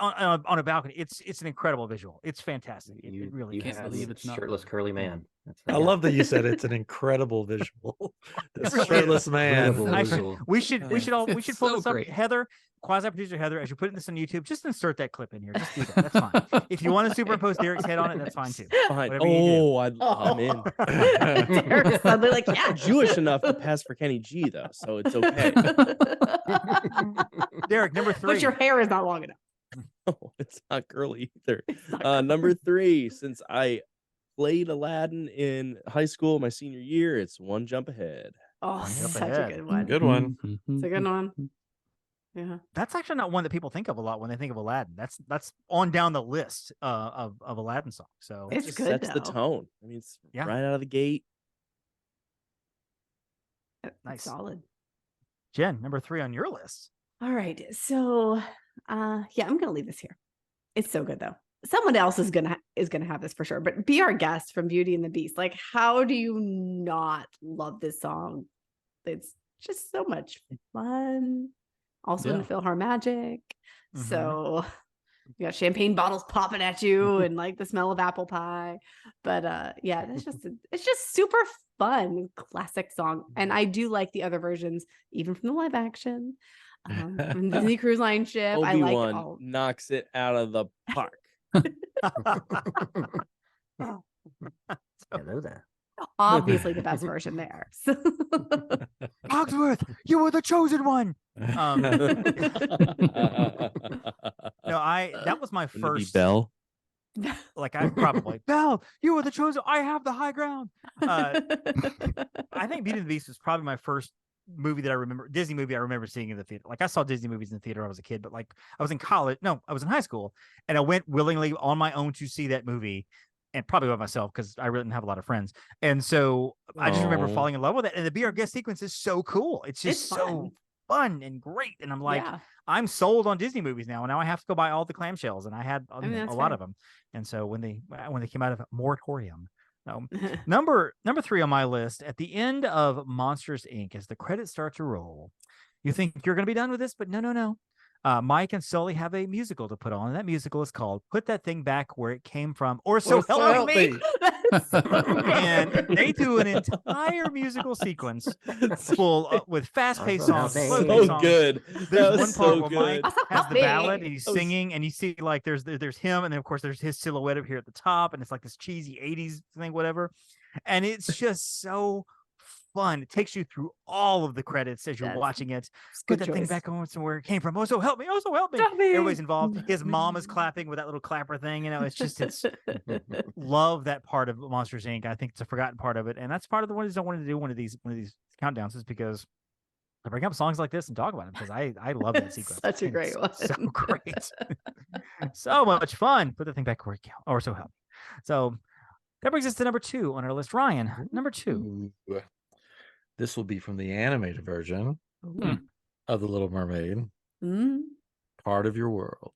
on a balcony. It's an incredible visual. It's fantastic. It really can't believe believe it's not shirtless curly man. I love that you said it's an incredible visual. This shirtless man. Incredible visual. We should pull so this up. great. Heather, quasi-producer Heather, as you're putting this on YouTube, just insert that clip in here. Just do that. That's fine. If you want to superimpose Derek's head on it, that's fine too. Fine. Whatever you do. I'm in. Derek's suddenly like, yeah. I'm Jewish enough to pass for Kenny G though, so it's okay. Derek, number 3. But your hair is not long enough. No, it's not curly either. Number 3, since I played Aladdin in high school my senior year, it's One Jump Ahead. Oh, Jump such ahead. a good one. Good one. It's a good one. Yeah. That's actually not one that people think of a lot when they think of Aladdin. That's on down the list of Aladdin songs. So It's It good sets the though. tone. I mean, it's Yeah. right out of the gate. Nice. Solid. Jen, number 3 on your list. All right. So yeah, I'm gonna leave this here. It's so good though. Someone else is gonna have this for sure, but Be Our Guest from Beauty and the Beast. Like, how do you not love this song? It's just so much fun. Also in the Philharmagic. So you got champagne bottles popping at you and like the smell of apple pie. But yeah, it's just super fun, classic song. And I do like the other versions, even from the live action. From the Disney Cruise Line ship. I like Obi-Wan all. knocks it out of the park. I know that. Obviously the best version there. So- Cogsworth, you were the chosen one. No, that was my Wouldn't it be first. Belle. Like I probably Belle, you were the chosen. I have the high ground. I think Beauty and the Beast was probably my first movie that I remember, Disney movie I remember seeing in the theater. Like I saw Disney movies in the theater when I was a kid, but like I was in college. No, I was in high school, and I went willingly on my own to see that movie, and probably by myself because I really didn't have a lot of friends. And so I just remember Oh. falling in love with it. And the Be Our Guest sequence is so cool. It's just It's so fun and great. And I'm like, yeah. I'm sold on Disney movies now. And now I have to go buy all the clamshells, and I had mean, a that's lot fair. of them. And so when they came out of moratorium. Number 3 on my list, at the end of Monsters Inc., as the credits start to roll, you think you're going to be done with this, but no. Mike and Sully have a musical to put on, and that musical is called "Put That Thing Back Where It Came From," or "So Help Me." And they do an entire musical sequence full with fast-paced songs, slow-paced So songs. good. There's That one was part so where good. Mike has the ballad and he's That was- singing, and you see like there's him, and then of course there's his silhouette up here at the top, and it's like this cheesy 80s thing, whatever. And it's just so fun. It takes you through all of the credits as you're That's watching it. good Put that thing choice. back on somewhere it came from. Oh, so help me. Oh, so help me. Help me. Everybody's involved. His mom is clapping with that little clapper thing. You know, it's love that part of Monsters Inc. I think it's a forgotten part of it. And that's part of the ones I wanted to do one of these countdowns, is because I bring up songs like this and talk about them because I love that sequence. Such a And great it's one. So great. So much fun. Put the thing back where it came, or so help me. So that brings us to number 2 on our list. Ryan, number 2. Ooh. This will be from the animated version of The Little Mermaid, Mm. Part of Your World.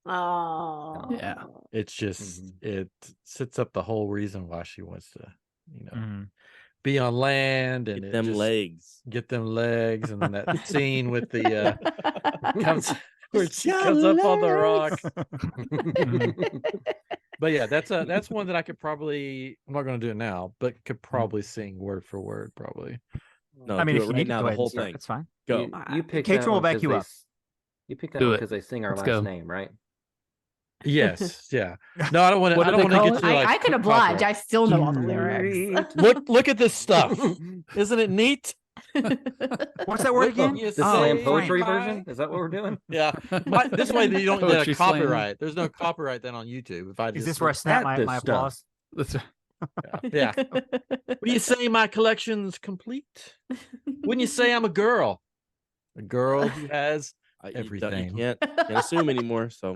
Oh. Yeah. It's just, it sets up the whole reason why she wants to, Mhm. be on land and Get it them just- legs. Get them legs, and then that scene with the comes where she comes up on the rock. But yeah, that's one that I could probably, I'm not going to do it now, but could probably sing word for word, probably. No, I mean, do if it you right need to now, go the ahead whole and start, thing. that's fine. Go. You picked Catron that will one back 'cause you they up. s- You picked that Do one it. because they sing our Let's last go. name, right? Yes, yeah. No, I don't want to. What I do don't they want to call get to like I can oblige. I still know all the lyrics. Look at this stuff. Isn't it neat? What's that word again? You The slam say poetry bye. version? Is that what we're doing? Yeah. This way you don't get Poetry a slam. copyright. There's no copyright then on YouTube. If I just Is this where I snap my this applause? That's right. yeah. What do you say? My collection's complete. Wouldn't you say I'm a girl? A girl who has everything. You can't assume anymore. So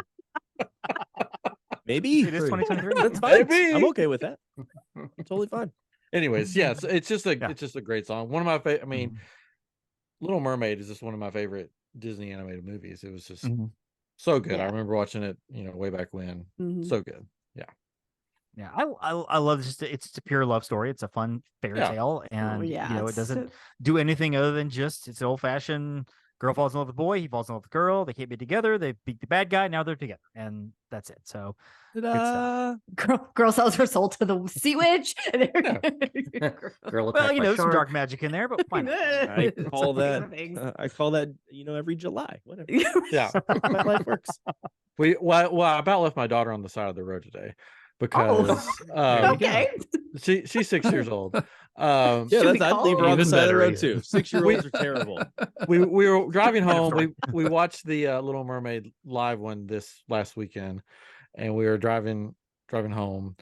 maybe It is 2023. That's fine. Maybe. I'm okay with that. Totally fine. Anyways, yes, it's just a Yeah. it's just a great song. One of my favorite. I mean, Mhm. Little Mermaid is just one of my favorite Disney animated movies. It was just Mhm. so good. I Yeah. remember watching it, way back when. Mhm. So good. Yeah. Yeah, I love it's a pure love story. It's a fun fairy Yeah. tale, and yeah, it doesn't do anything other than just it's old fashioned. Girl falls in love with the boy, he falls in love with the girl. They can't be together. They beat the bad guy. Now they're together, and that's it. So good stuff. Girl sells her soul to the sea witch. Girl Well, attacked by some shark. dark magic in there, but why not? I call that. Things. I call that. Every July. Whatever. Yeah. My life works. Well, I about left my daughter on the side of the road today because Okay. she's 6 years old. Yeah, Should we I'd call leave her on the Even side of the better road reason. too. 6-year-olds are terrible. We were driving home. Sorry. We watched the Little Mermaid live one this last weekend, and we were driving home,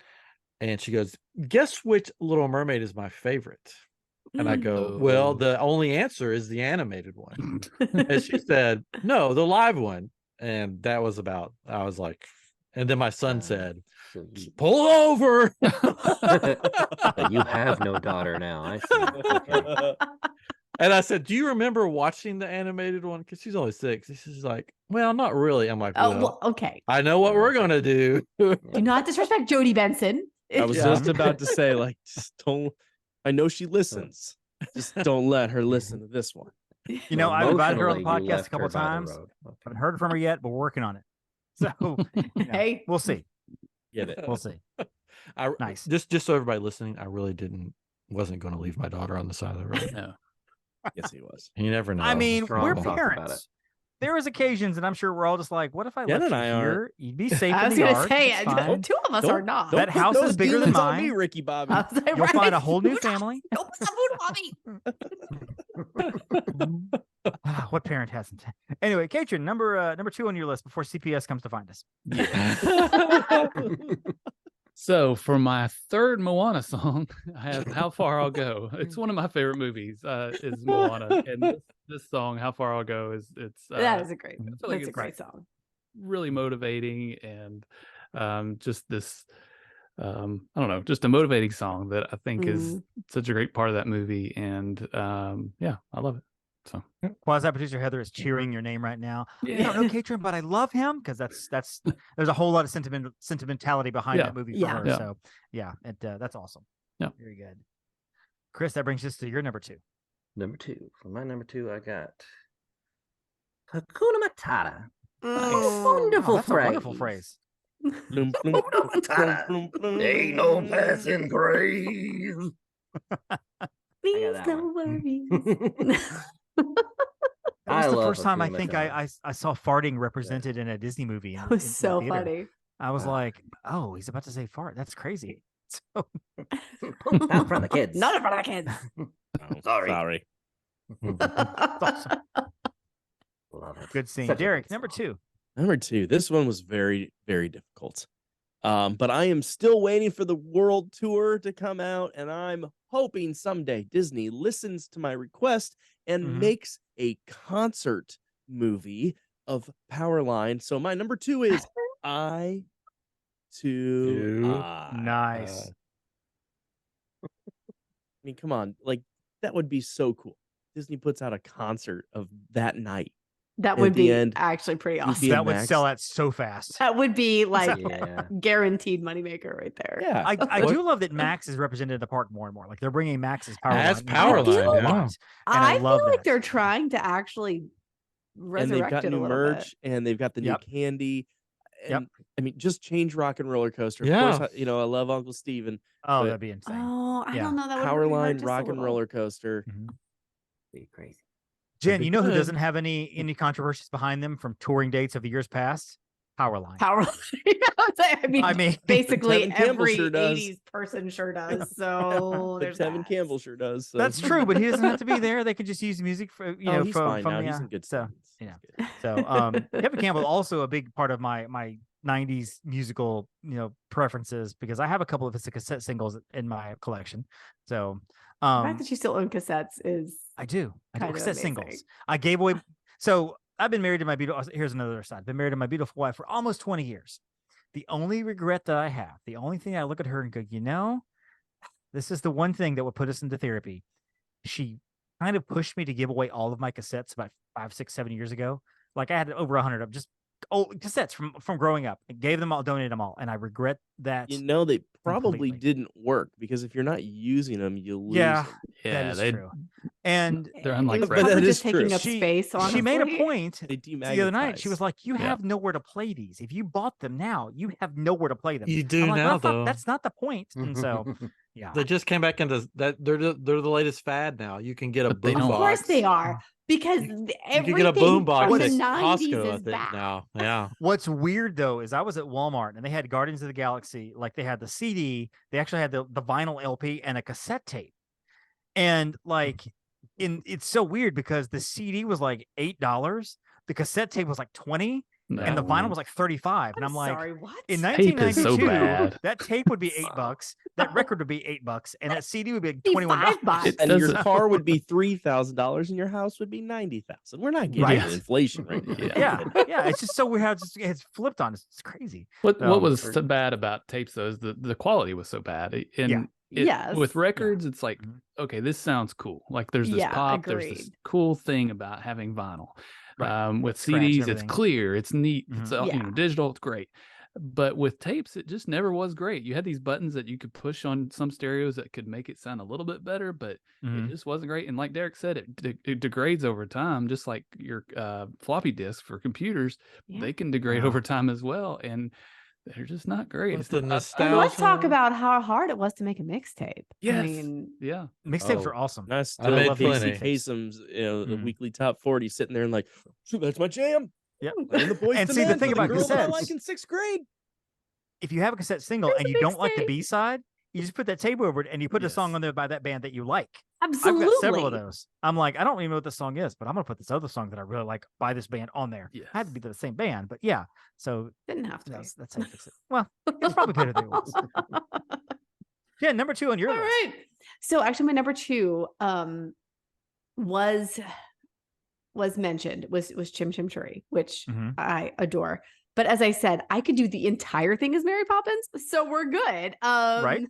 and she goes, "Guess which Little Mermaid is my favorite?" And I go, "Well, the only answer is the animated one." And she said, "No, the live one." And that was about. I was like, and then my son said, So you, "Pull over." but you have no daughter now. I see. Okay. And I said, "Do you remember watching the animated one?" Because she's only 6. She's like, "Well, not really." I'm like, Oh, "Well, well, okay. I know what we're gonna do." Do not disrespect Jodie Benson. I was Yeah. just about to say, just don't. I know she listens. Just don't let her listen to this one. I've invited her on the Emotionally, you podcast a left couple her by the times. road. Okay. Haven't heard from her yet, but we're working on it. So Hey. we'll see. Get it? We'll see. Nice. Just so everybody listening, I really wasn't going to leave my daughter on the side of the road. No. Yes, he was. You never know. I mean, strong we're thoughts about parents. There is occasions, and I'm sure we're all just like, "What if I Jen left and you I aren't. here? You'd be safe I in was the gonna yard. say, It's fine. two of us are not. That house put is those bigger than demons on mine. me, Ricky Bobby. I was like, You'll find a right. whole new family." Don't put the food on me. What parent hasn't? Anyway, Catron, number 2 on your list before CPS comes to find us. So for my third Moana song, I have "How Far I'll Go." It's one of my favorite movies. Is Moana, and this song, "How Far I'll Go," it's That is a great. I feel That's like a it's great song. really motivating, and just this I don't know, just a motivating song that I think is such a great part of that movie, and yeah, I love it. So Quasi producer Heather is cheering your name right now. I don't know Catron, but I love him because that's there's a whole lot of sentimentality behind that movie for her. Yeah. So yeah, that's awesome. Yeah, very good. Chris, that brings us to your number 2. Number 2. For my number 2, I got Hakuna Matata. Wonderful that's phrase. a wonderful phrase. Bloom, bloom, Matata. bloom, bloom, Ain't no passing craze. Please that don't worry. That was the love first time I Hakuna think Matata. I saw farting represented in a Disney movie. That was in the so theater. funny. I was like, "Oh, he's about to say fart. That's crazy." So Not in front of the kids. Not in front of the kids. Oh, Sorry. awesome. Love it. Good scene. Such a Derek, good number song. 2. Number 2. This one was very, very difficult. But I am still waiting for the world tour to come out, and I'm hoping someday Disney listens to my request and makes a concert movie of Powerline. So my number 2 is I to I. Nice. I mean, come on, that would be so cool. Disney puts out a concert of that night. That At would the be end, actually pretty awesome. be That would Max. sell out so fast. That would be like Yeah. guaranteed moneymaker right there. Yeah, I do love that Max is represented in the park more and more. Like they're bringing Max's power As line Powerline, into the yeah. lot. And I love feel like that. they're trying to actually and resurrect they've got it a new little merch, bit. and they've got the new Yep. candy. And Yep. I mean, just change Rock and Roller Coaster. Of Yeah. course, I love Uncle Steven. Oh, but that'd be insane. Oh, I Yeah. don't know. That would hurt Powerline just a Rock and little. Roller Coaster. Be crazy. Jen, you know who good. doesn't have any controversies behind them from touring dates of the years past? Powerline. Power. I mean, basically Tevin Campbell every sure does. 80s person sure does. So But there's Tevin that. Campbell sure does. So. That's true, but he doesn't have to be there. They could just use music for He's from, fine from now. the, He's in good so standings. you know. He's good. So Kevin Campbell also a big part of my 90s musical preferences because I have a couple of his cassette singles in my collection. So The fact that you still own cassettes is I do kind of cassette amazing. singles. I gave away. So I've been married to my beautiful. Here's another side. Been married to my beautiful wife for almost 20 years. The only regret that I have, the only thing I look at her and go, this is the one thing that would put us into therapy. She kind of pushed me to give away all of my cassettes about 5, 6, 7 years ago. Like I had over 100 of just cassettes from growing up. I gave them all, donated them all, and I regret that. You know, they probably completely. didn't work because if you're not using them, you lose Yeah, them. that is they true. And they're It unlike was But records. probably that just is true. taking up space. Honestly, she made a point They the other night. She was demagnetize. like, "You Yeah. have nowhere to play these. If you bought them now, you have nowhere to play them." You do I'm like, now, well, though. that's not the point. And so, yeah, They just came back into that. They're the latest fad now. You can get a But they boom don't- of course box. they are, because You can everything get a boom box from at the 90s Costco, I is think back. now. Yeah. what's weird though is I was at Walmart and they had Guardians of the Galaxy. Like they had the CD, they actually had the vinyl LP and a cassette tape. And like it's so weird because the CD was like $8, the cassette tape was like 20, and the vinyl was like 35. And I'm like, sorry, what? in Tape is so 1992, bad. that tape would be $8, that record would be $8, and that CD would be like $21. $5. It And your doesn't- car would be $3,000 and your house would be $90,000. We're not getting Right. into inflation right now. Yeah, it's just so weird how it's flipped on us. It's crazy. What No, was so bad about tapes though is the quality was so bad. And Yes. with records, it's like, Mhm. okay, this sounds cool. Like there's this Yeah, pop, there's this agreed. cool thing about having vinyl. Right. With Scratch and CDs, it's everything. clear, it's neat, it's all, Yeah. digital, it's great. But with tapes, it just never was great. You had these buttons that you could push on some stereos that could make it sound a little bit better, but Mhm. it just wasn't great. And like Derek said, it degrades over time, just like your floppy disk for computers. Yeah. They can degrade Wow. over time as well, and they're just not great. What's It's the not- nostalgia? And let's talk about how hard it was to make a mixtape. Yes. I mean, Yeah. Mixtapes Oh, are awesome. I I still made love plenty. Kasem's, the Mhm. weekly top 40 sitting there and like, that's my jam. Yep. And the boys And see, the thing about girl that I like cassettes- in 6th grade. If you have a cassette single There's and a you don't like the mixtape. B-side, you just put that tape over it and you put a song Yes. on there by that band that you like. absolutely. I've got several of those. I'm like, I don't even know what the song is, but I'm gonna put this other song that I really like by this band on there. It had to be the same band, but yeah. So Didn't have to. that's how you fix it. Well, it's probably better than it was. Yeah, number 2 on your All list. right. So actually, my number 2 was mentioned was Chim Chim Cherry, which Mhm. I adore. But as I said, I could do the entire thing as Mary Poppins, so we're good. Right.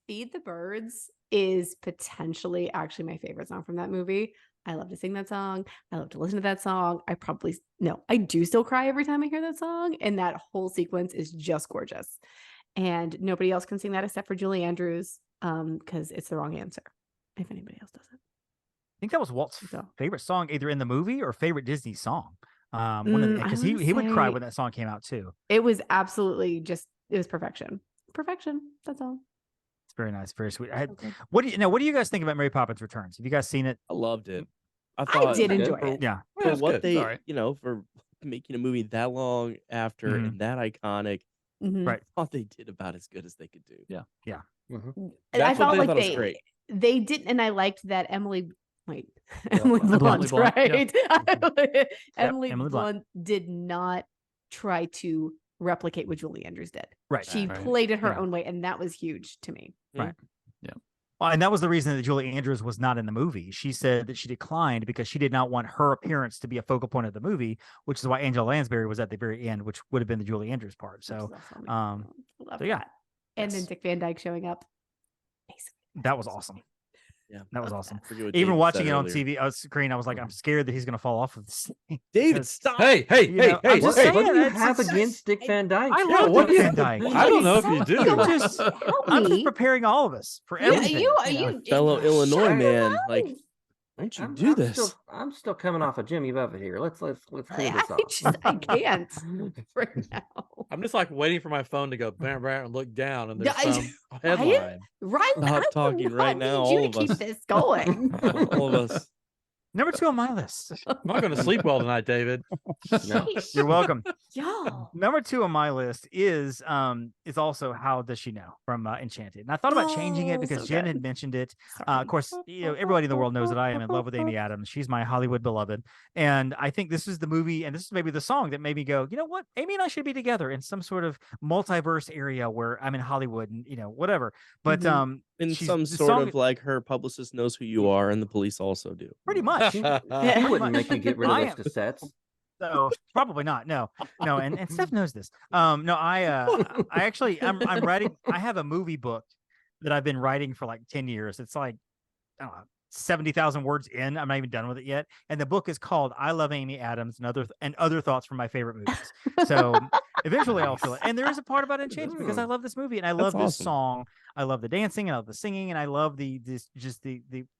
Feed the Birds is potentially actually my favorite song from that movie. I love to sing that song. I love to listen to that song. I do still cry every time I hear that song. And that whole sequence is just gorgeous. And nobody else can sing that except for Julie Andrews, because it's the wrong answer. If anybody else does it. I think that was Walt's So. favorite song, either in the movie or favorite Disney song. I Because he wanna would cry say- when that song came out too. It was absolutely it was perfection. Perfection. That's all. It's very nice, very sweet. Okay. What do you guys think about Mary Poppins Returns? Have you guys seen it? I loved it. I I thought did good. enjoy for, it. Yeah. for it's what good. they, All right. for making a movie that long after Mhm. and that iconic, Mhm. Right. I thought they did about as good as they could do. And I That's what felt they like thought was great. they didn't, and I liked that Emily Blunt, Blunt, yeah. right? Emily Emily Blunt. Blunt did not try to replicate what Julie Andrews did. Right. She Right. played it her Yeah. own way, and that was huge to me. Well, and that was the reason that Julie Andrews was not in the movie. She said that she declined because she did not want her appearance to be a focal point of the movie, which is why Angela Lansbury was at the very end, which would have been the Julie Andrews part. which So is also um, love so yeah. that. And then Yes. Dick Van Dyke showing up. that was awesome. Yeah. That was Love awesome. I forget what Even David watching said it on earlier. TV screen, I was like, I'm scared that he's going to fall off of this thing. David, because- stop. Hey, You know, I'm just hey. saying, What do you it's- have it's- against Dick Van Dyke? I Yeah, love what Dick do you- Van Dyke. I don't know if you do. Help I'm just me. preparing all of us for Yeah, everything. you know? Fellow Illinois shut man, up. like, don't you do this? I'm still coming off of Jimmy Buffett here. Let's clear this I off. just I can't right now. I'm just like waiting for my phone to go bam, bam, and look down, and there's Yeah, some headline. Right Stop now, I talking do right not now, need you all to of keep us. this going. All of us. Number 2 on my list. I'm not going to sleep well tonight, David. No. You're welcome. Y'all. Number 2 on my list is also How Does She Know from Enchanted. And I thought about changing it Oh, because so Jen good. had mentioned it. Sorry. Of course, everybody in the world knows that I am in love with Amy Adams. She's my Hollywood beloved. And I think this is the movie, and this is maybe the song that made me go, you know what? Amy and I should be together in some sort of multiverse area where I'm in Hollywood and, whatever. But Mhm. In she's- some the sort song- of like her publicist knows who you are, and the police also do. pretty much. He wouldn't make me get rid of I those cassettes. So probably not. No. And Steph knows this. No, I actually I'm writing. I have a movie book that I've been writing for like 10 years. It's like, I don't know, 70,000 words in. I'm not even done with it yet. And the book is called I Love Amy Adams and other thoughts from my favorite movies. So eventually I'll feel it. And there is a part about Enchanted because I love this movie and I love this song. I love the dancing and I love the singing and I love the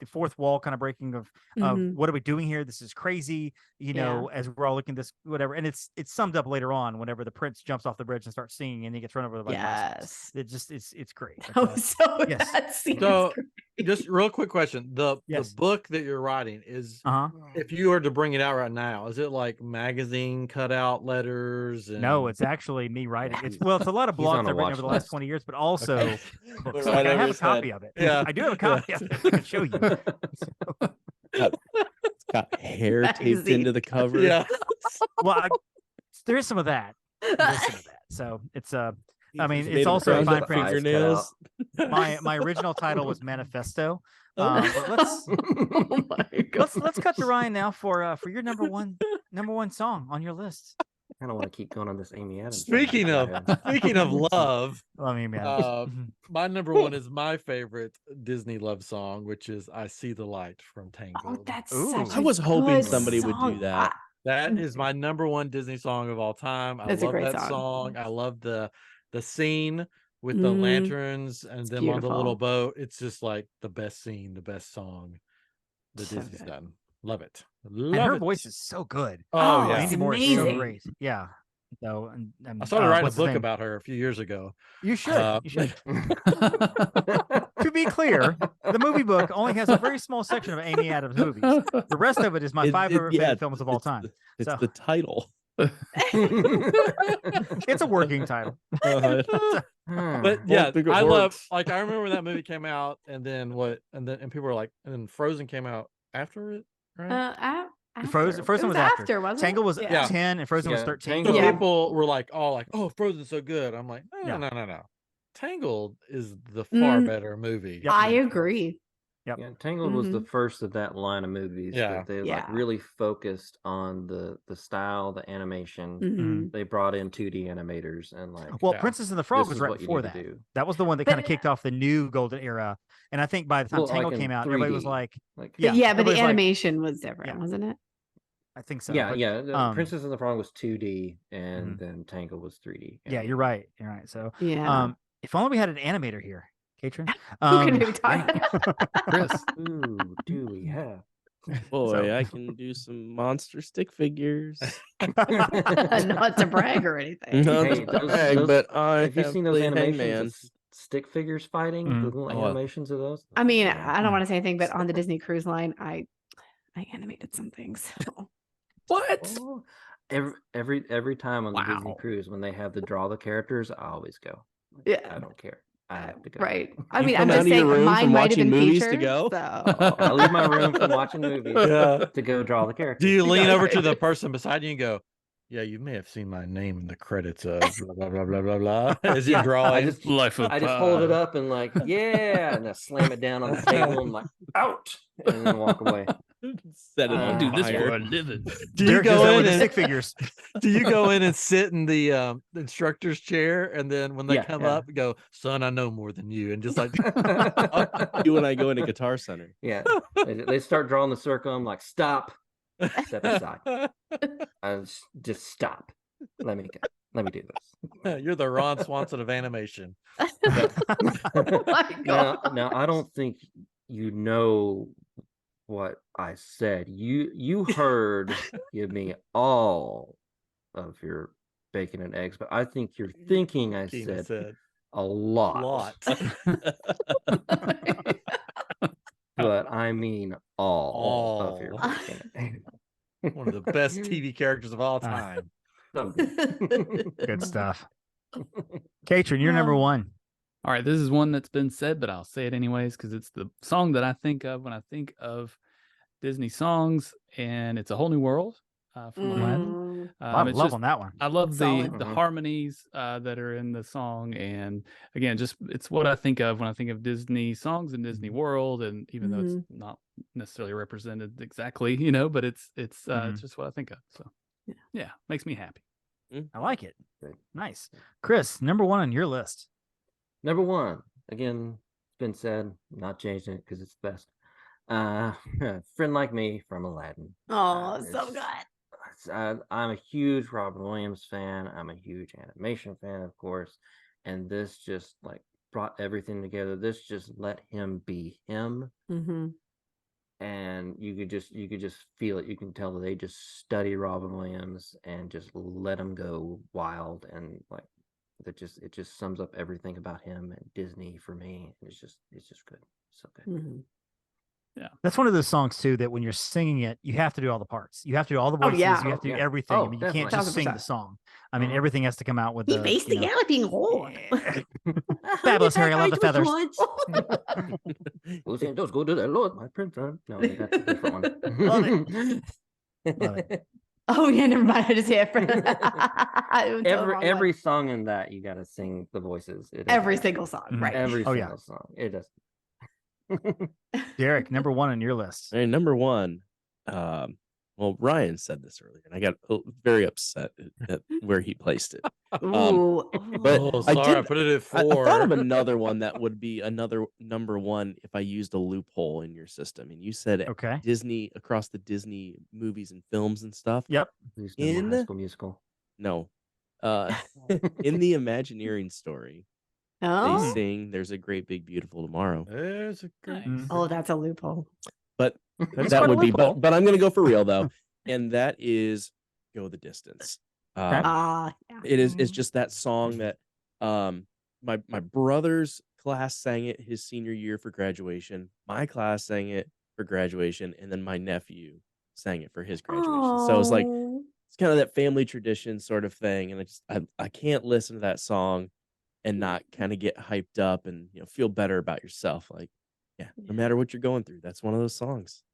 fourth wall kind of breaking of what are we doing here? This is crazy, you know, as we're all looking at this, whatever. And it's summed up later on whenever the prince jumps off the bridge and starts singing and he gets run over by mice. It's great. So just real quick question. The book that you're writing is if you were to bring it out right now, is it like magazine cutout letters? No, it's actually me writing. It's a lot of blogs I've written over the last 20 years, but also books. Like, I have a copy of it. Yeah, I do have a copy of it. I can show you. It's got hair taped into the cover. Yeah. Well, there is some of that. So it's I mean, it's also fine print fingernails. My original title was Manifesto. But let's cut to Ryan now for your number one song on your list. I don't want to keep going on this Amy Adams. Speaking of love, Amy Adams. My number one is my favorite Disney love song, which is "I See the Light" from Tangled. Oh, that's such I was hoping somebody would do that. That is my number one Disney song of all time. I love that song. I love the scene with the lanterns and them on the little boat. It's just like the best scene, the best song that Disney's done. Love it. And her voice is so good. Oh yeah, Andy Moore is so great. Yeah. So I started writing a book about her a few years ago. You should. You should. To be clear, the movie book only has a very small section of Amy Adams movies. The rest of it is my five favorite films of all time. It's the title. It's a working title. But yeah, I love. Like I remember when that movie came out, and then people were like, and then Frozen came out after it, right? Frozen was after, wasn't Tangled was 10 and Frozen was 13. So people were like, oh, Frozen's so good. I'm like, no. Tangled is the far better movie. Yep. I agree. Yep. Yeah, Tangled was the first of that line of movies that they like really focused on the style, the animation. They brought in 2D animators and Princess and the Frog was right before that. That was the one that kind of kicked off the new golden era. And I think by the time Tangled came out, everybody was like but the animation was different, wasn't it? I think so. Yeah. Princess and the Frog was 2D and then Tangled was 3D. Yeah, you're right. So if only we had an animator here. Catron. Who can we talk? Chris. Ooh, do we have? Boy, I can do some monster stick figures. Not to brag or anything. But have you seen those animations of stick figures fighting? The little animations of those? I mean, I don't want to say anything, but on the Disney Cruise Line, I animated some things. What? Oh, every time on the Disney Cruise when they have to draw the characters, I always go. I don't care. I have to go. Right. I mean, I'm just saying mine might have been featured. So. I leave my room from watching movies to go draw the characters. Do you lean over to the person beside you and go, "Yeah, you may have seen my name in the credits of blah blah blah blah blah." As you draw, I just hold it up and and I slam it down on the table and out, and then walk away. Set it on do this fire. for a living. Do you go in and stick figures? Do you go in and sit in the instructor's chair, and then when they come up, go, "Son, I know more than you," and just like you and I go into Guitar Center. Yeah, they start drawing the circle. I'm like, stop, step aside. I just stop. Let me go. Let me do this. You're the Ron Swanson of animation. Oh my God. Now I don't think you know what I said. You heard give me all of your bacon and eggs, but I think you're thinking I said a lot. But I mean all of your bacon and eggs. One of the best TV characters of all time. Good stuff. Catron, you're number one. All right, this is one that's been said, but I'll say it anyways because it's the song that I think of when I think of Disney songs, and it's A Whole New World from Aladdin. I love on that one. I love the harmonies that are in the song, and again, just it's what I think of when I think of Disney songs and Disney World, and even though it's not necessarily represented exactly, but it's just what I think of. So yeah, makes me happy. I like it. Nice. Chris, number one on your list. Number one, again, it's been said, I'm not changing it because it's the best. Friend Like Me from Aladdin. Oh, so It's- good. I'm a huge Robin Williams fan. I'm a huge animation fan, of course, and this just like brought everything together. This just let him be him, Mm-hmm. and you could just feel it. You can tell that they just study Robin Williams and just let him go wild, and like it just sums up everything about him and Disney for me. It's just good, so good. Mm-hmm. That's one of those songs too that when you're singing it, you have to do all the parts. You have to do all the Oh, voices. yeah. You have to do Yeah. everything. Oh, I mean, you can't definitely. just sing the 1000%. song. I mean, Mhm. everything has to come out with He the faced the galloping horde. Fabulous, Harry. I love the feathers. Who's in those go to the Lord, my prince? No, that's a different one. Love it. Love it. Oh yeah, never mind. I just hit every song in that you got to sing the voices. It every is- single song, Mhm. right? every Oh, yeah. single song. It does. Derek, number one on your list. And number one, well, Ryan said this earlier, and I got very upset at where he placed it. Ooh, But Oh, I sorry, I did- put it at I 4. thought of another one that would be another number one if I used a loophole in your system. And you said Okay. Disney, across the Disney movies and films and stuff. Yep. Please no more In- High School Musical. No. In the Imagineering story, they oh, sing "There's a Great Big Beautiful Tomorrow," There's a great. Nice. oh, that's a loophole. but That is that quite a would be. loophole. But I'm going to go for real though, and that is "Go the Distance." Okay. Yeah. It's just that song that my brother's class sang it his senior year for graduation. My class sang it for graduation, and then my nephew sang it for his graduation. So it's like Oh. it's kind of that family tradition sort of thing, and I can't listen to that song and not kind of get hyped up and feel better about yourself. Like, yeah, no matter what you're going through, that's one of those songs.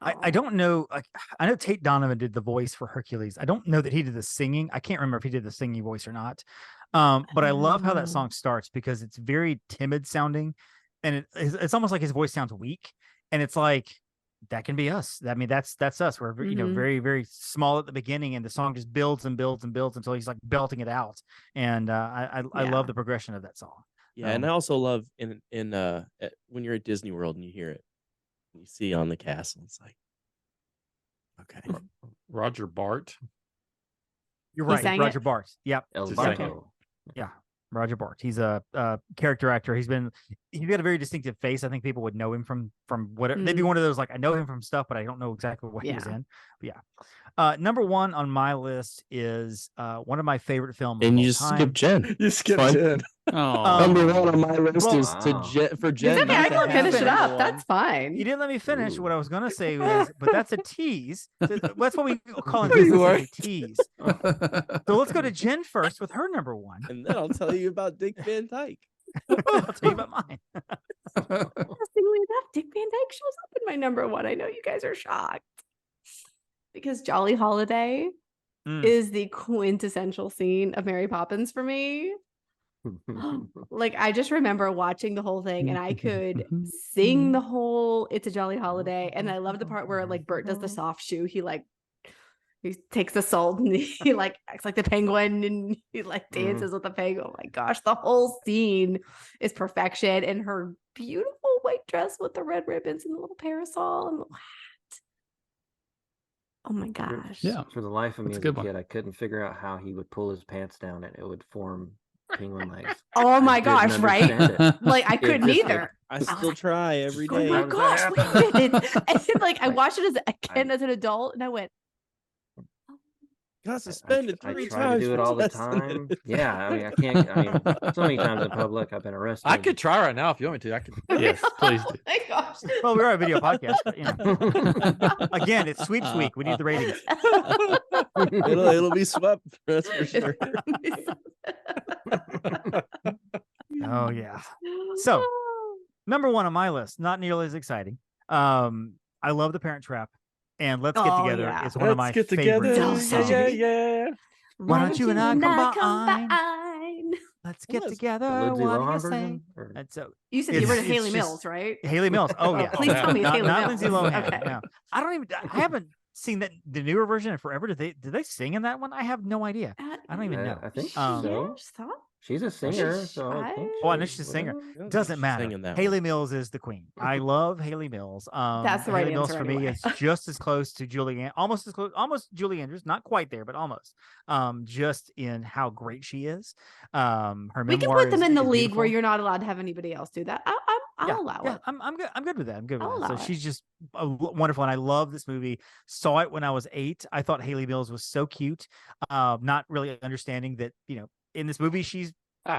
I don't know. Like, I know Tate Donovan did the voice for Hercules. I don't know that he did the singing. I can't remember if he did the singing voice or not. But I love how that song starts because it's very timid sounding, and it's almost like his voice sounds weak. And it's like that can be us. I mean, that's us. We're Mhm. very, very small at the beginning, and the song just builds and builds and builds until he's like belting it out. And I Yeah. love the progression of that song. Yeah, and I also love in when you're at Disney World and you hear it, you see on the castle, it's like, okay, Roger Bart. You're He right, sang Roger it? Bart. Yep. El Just like Barco. Yeah, Roger Bart. He's a character actor. He's got a very distinctive face. I think people would know him from whatever. Maybe one of those like I know him from stuff, but I don't know exactly what he was Yeah. in. But yeah, number one on my list is one of my favorite films. and of you all just time. skip Jen. You skipped Fine. Jen. Oh, Number one on my list Well, is wow. for It's Jen. okay. not I to can have finish it number up. one. That's fine. You didn't let me finish Ooh. what I was gonna say was, but that's a tease. That's what we call in No, you business, a weren't. tease. So let's go to Jen first with her number one. And then I'll tell you about Dick Van Dyke. I'll tell you about mine. Interestingly enough, Dick Van Dyke shows up in my number one. I know you guys are shocked because Jolly Holiday Mm. is the quintessential scene of Mary Poppins for me. Like I just remember watching the whole thing and I could sing the whole It's a Jolly Holiday. And I love the part where like Bert does the soft shoe. He takes the salt and he like acts like the penguin and he like dances with the penguin. Oh my gosh, the whole scene is perfection. And her beautiful white dress with the red ribbons and the little parasol and the hat. Oh my gosh. Yeah. For the life of me That's a as a good one. kid, I couldn't figure out how he would pull his pants down and it would form penguin legs. Oh my I didn't gosh, right? understand it. Like I couldn't just, either. I was still like, try every Oh day. my How does that gosh, wait a minute. And then, like I Like, watched it as an adult and I went, Got I suspended try 3 to times do it for all the testing time. it. Yeah, I mean, I can't. I mean, so many times in public, I've been arrested. I could try right now if you want me to. I could. Yes, please oh do. my gosh. Well, we are a video podcast, but again, it's sweeps week. We need the ratings. It'll be swept. That's for sure. Oh yeah. So, number one on my list, not nearly as exciting. I love The Parent Trap, and Let's Get Oh, Together yeah. is one of my Let's get favorite together. Oh, such songs. a Yeah. Why don't you and I combine? combine? Let's get Let's- together. The Lindsay What do Lohan you say? version? Or- And so You said It's- you were to it's Haley just- Mills, right? Haley Mills. Oh yeah. Please tell me it's not, Haley not Mills. Lindsay Lohan. Okay. No. I haven't seen the newer version in forever. Did they sing in that one? I have no idea. I don't even know. I think Um, so. Yes, thought She's a singer, so I think Oh, I know she's a singer. Doesn't matter. Haley Mills is the queen. I love Haley Mills. That's the right Haley Mills answer for me anyway. is just as close to Julie, almost as close, almost Julie Andrews, not quite there, but almost. Just in how great she is. Her we can memoir put them in the league beautiful. where you're not allowed to have anybody else do that. I'll allow it. I'm good. I'm good with that. I'm good with I'll that. So allow it. she's just wonderful, and I love this movie. Saw it when I was 8. I thought Haley Mills was so cute. Not really understanding that in this movie she's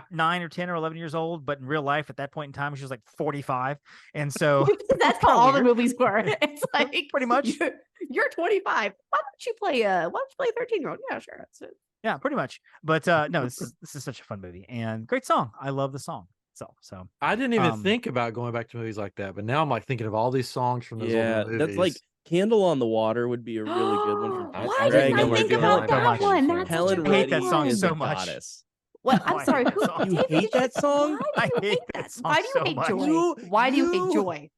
9 or 10 or 11 years old, but in real life at that point in time she was like 45, and so that's how all the movies were. It's like pretty much you're 25. Why don't you play 13-year-old? Yeah, sure, that's it. Yeah, pretty much. But no, this is such a fun movie and great song. I love the song. So I didn't even think about going back to movies like that, but now I'm like thinking of all these songs from those old movies. That's like Candle on the Water would be a really good one. Why didn't I think about that one? That's Helen such a I hate that song is so a much. goddess. What? I'm sorry. You hate that song? Why do you hate that song? Why do you hate Joy? Why do you hate Joy?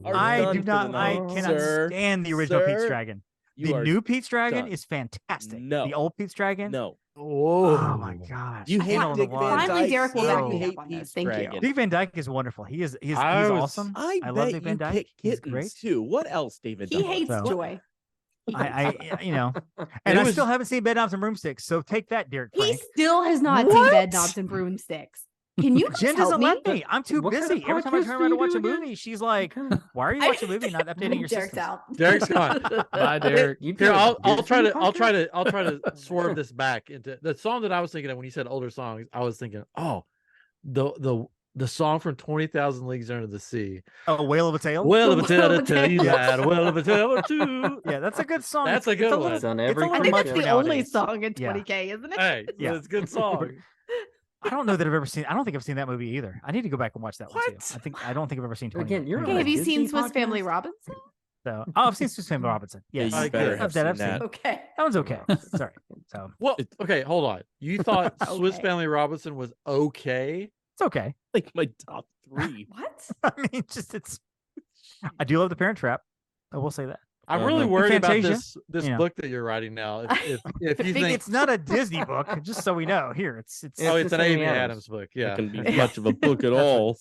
I do not. I cannot stand the original Pete's Dragon. The new Pete's Dragon is fantastic. No. The old Pete's Dragon. No. Oh my gosh. You hate Dick Van Dyke. Finally, Derek will back You me hate up on this. Pete's Thank Dragon. you. Dick Van Dyke is wonderful. He's awesome. I love bet Dick Van you Dyke. pick He's Kittens great. too. What else, David? He hates So- Joy. And I still haven't seen Bed Knobs and Broomsticks. So take that, Derek He Frank. still has not seen Bed Knobs and Broomsticks. Can you Jen help doesn't me? let me. I'm too What kind busy. of Every time I podcast turn do around to you watch do a again? movie, she's like, "Why are you watching a movie, not updating your Derek's systems?" out. Derek's gone. Bye, Derek. Here, I'll try to swerve this back into the song that I was thinking of when you said older songs. I was thinking, the song from 20,000 Leagues Under the Sea. Oh, Whale of a Tale. Whale of a tale Whale of to a tell you Tale. that. Whale of a tale too. Yeah, that's a good song. That's a good one. It's on It's every a I little think much that's for the only nowadays. song in Yeah. 20K, isn't it? Hey, Yeah. it's a good song. I don't know that I've ever seen. I don't think I've seen that movie either. I need to go back and watch that one too. I don't think I've ever seen. 20. Again, you're Okay, on have a you Disney seen Swiss Family podcast? Robinson? So, I've seen Swiss Family Robinson. Yes, you better have seen I've that. Okay. That one's okay. Sorry. So Well, okay, hold on. You thought Swiss Okay. Family Robinson was okay? it's okay. Like my top 3. What? I mean, I do love The Parent Trap. I will say that. I'm really Uh-huh. worried about Fantasia, this you know. book that you're writing now. If you think It's not a Disney book, just so we know. Here, it's it's It's an the Amy Amy Adams Adams book, It yeah. can be much of a book at all.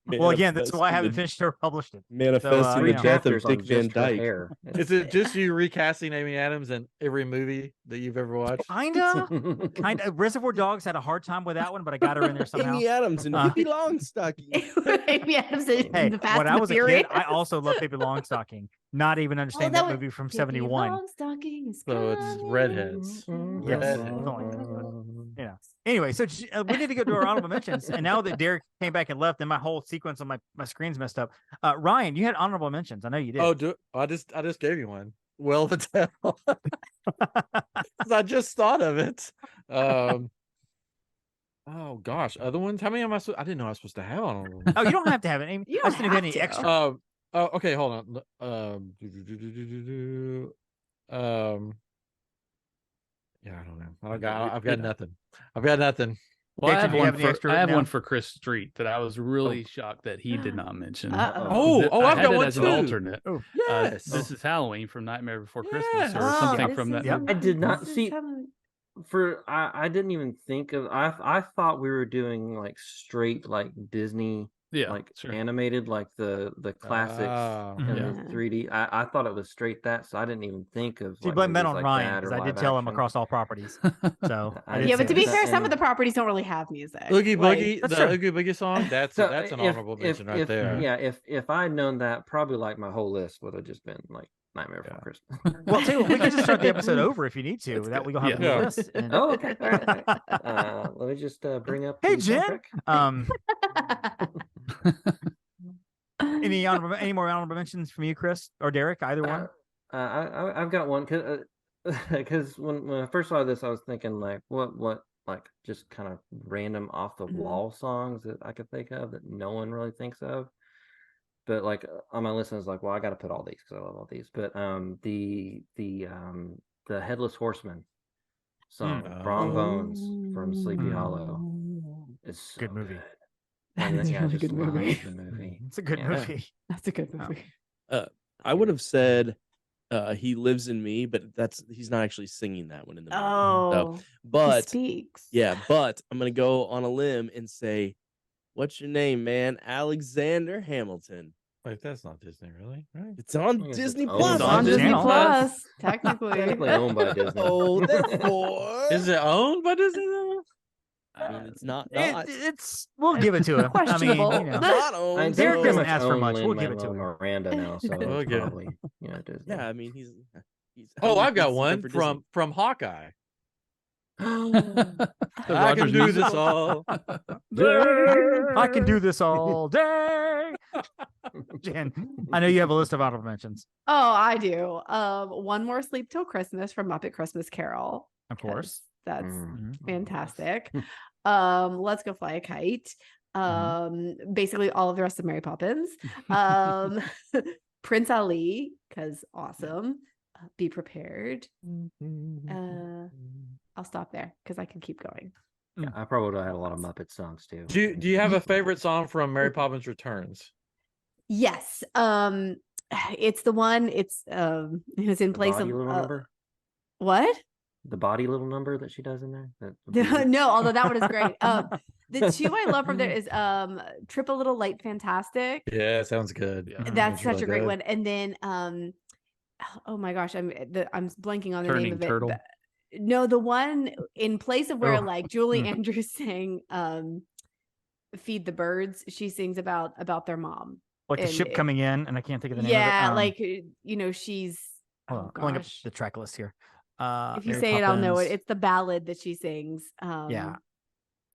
well, again, that's why I haven't Manifesting finished or published it. the- Manifesting you the know. death of Chapters on Dick Van just her Dyke. hair. Is it just you recasting Amy Adams in every movie that you've ever watched? Kinda. Reservoir Dogs had a hard time with that one, but I got her in there somehow. Amy Adams and Pippi Longstocking. Amy Adams in Hey, the Fast when and I the was a Furious. kid, I also loved Pippi Longstocking. Not even understanding that movie from '71. Longstocking is So it's coming. redheads. Yes. Redheads. Yeah. Anyway, so we need to go to our honorable mentions. And now that Derek came back and left, and my whole sequence on my screen's messed up. Ryan, you had honorable mentions. I know you did. Oh, I just gave you one. Well, the tell. I just thought of it. Oh gosh, other ones. How many am I? I didn't know I was supposed to have on. Oh, you don't have to have it. You I don't just didn't have any have to. extra. Oh, okay, hold on. Yeah, I don't know. I've got nothing. I've got nothing. Well, Catron, do you have any extra I have now? one for Chris Street that I was really shocked that he did not mention. Uh-oh. I've had got it one as too. an alternate. Oh, Yes. This is Halloween from Nightmare Before Christmas Yes. or Oh, something this from that. is Yep. movie. I did not This is see Halloween. I didn't even think of I thought we were doing like straight like Disney Yeah, like sure. animated like the classics Mhm. and Yeah. the 3D. I thought it was straight that, so I didn't even think of So you like, blame that movies on like Ryan that because or I did live tell him action. across all properties. So I I did Yeah, did but to say be that. fair, some of And- the properties don't really have music. Oogie Like, Boogie, that's the true. Oogie Boogie song. That's So an honorable mention right if, there. Yeah, if I had known that, probably like my whole list would have just been like Nightmare Before Christmas. Well, tell you what, we can just start the episode over if you need to. That's That good. we gonna have Yeah. a list. And, Oh, okay. All right. Let me just bring up. Hey, the Jen. soundtrack. Any more honorable mentions from you, Chris or Derek? Either one. I've got one because when I first saw this, I was thinking like, what like just kind of random off the wall songs that I could think of that no one really thinks of. But like on my list, I was like, well, I got to put all these because I love all these. But the Headless Horseman song, Brom Bones from Sleepy Hollow, is so Good movie. good. And It's then, a really I just good love movie. the movie. It's a good Yeah. movie. That's a good movie. I would have said He Lives in Me, but he's not actually singing that one in the movie. Oh, but he speaks. but I'm gonna go on a limb and say, what's your name, man? Alexander Hamilton. Wait, that's not Disney, really? Right? It's on I guess Disney it's Plus. It's on on Disney Channel. Plus, technically. Technically owned by Disney. Oh, therefore, Is it owned by Disney? Though? I mean, it's not. It's we'll give it to him. Questionable. I mean, not owned. I Derek Derek doesn't much ask for own much. We'll Lin give it to Manuel him. Miranda now, so it's Okay. probably Disney. Yeah, I mean, he's. Oh, I've got super one for from Hawkeye. The I can Rogers do this musical. all. I can do this all day. Jen, I know you have a list of honorable mentions. Oh, I do. One More Sleep Till Christmas from Muppet Christmas Carol. Of course. That's Mhm. fantastic. Let's Go Fly a Kite. Basically all of the rest of Mary Poppins. Prince Ali, because awesome. Be Prepared. I'll stop there because I can keep going. Yeah, I probably would have had a lot of Muppet songs too. Do you have a favorite song from Mary Poppins Returns? Yes. It's the one. It's in The place Body of Little Number? what? The Body Little Number that she does in there? No, although that one is great. The two I love from there is Trip a Little Light Fantastic. Yeah, sounds good. Yeah. That's such really a great good. one. And then oh my gosh, I'm blanking on the name Turning of it. Turtle. No, the one in place of where Oh. like Julie Andrews sang Feed the Birds, she sings about their mom. Like the And ship it- coming in, and I can't think of the name Yeah, of it. like she's Hold oh on, pulling up gosh. the track list here. If you Mary say it, I'll know it. Poppins. It's the ballad that she sings. Yeah.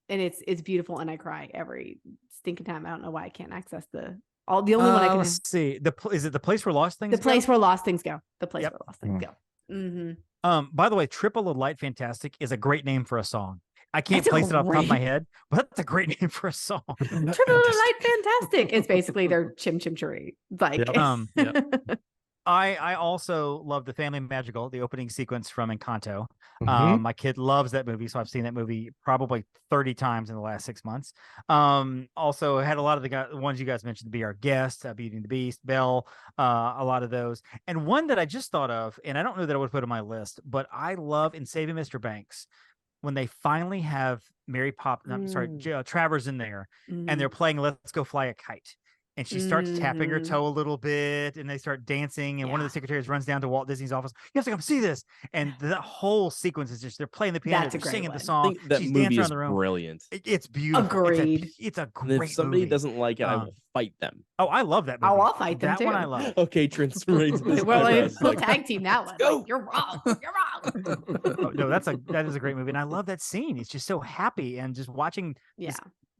And it's beautiful, and I cry every stinking time. I don't know why I can't access the only one I can. Let's see. Is it the place where lost things? The place where lost things go. The place Yep. where lost things go. Mm-hmm. By the way, Triple of Light Fantastic is a great name for a song. I can't That's place it off the top of my great- head, but that's a great name for a song. Triple Light Fantastic. It's basically their Chim Chim Cheree. Like, Yep. I also love the Family Magical, the opening sequence from Encanto. Mhm. My kid loves that movie, so I've seen that movie probably 30 times in the last 6 months. Also had a lot of the ones you guys mentioned to Be Our Guest, Beauty and the Beast, Belle, a lot of those. And one that I just thought of, and I don't know that I would put on my list, but I love in Saving Mr. Banks when they finally have Mary Poppins, I'm sorry, Travers in there, and they're playing Let's Go Fly a Kite. And she starts tapping her toe a little bit, and they start dancing. And one of the secretaries runs down to Walt Disney's office. You have to come see this. And the whole sequence is just they're playing the piano, That's a they're great singing one. the I song. think that She's movie dancing is around the room. brilliant. It's beautiful. Agreed. It's a And great if somebody movie. doesn't like it, I will fight them. Oh, I love that movie. Oh, I'll fight them that one too. I love. Okay, Trent's right. well, we'll tag team that one. go. Like, you're wrong. You're wrong. Oh, no, that is a great movie, and I love that scene. It's just so happy, and just watching Yeah.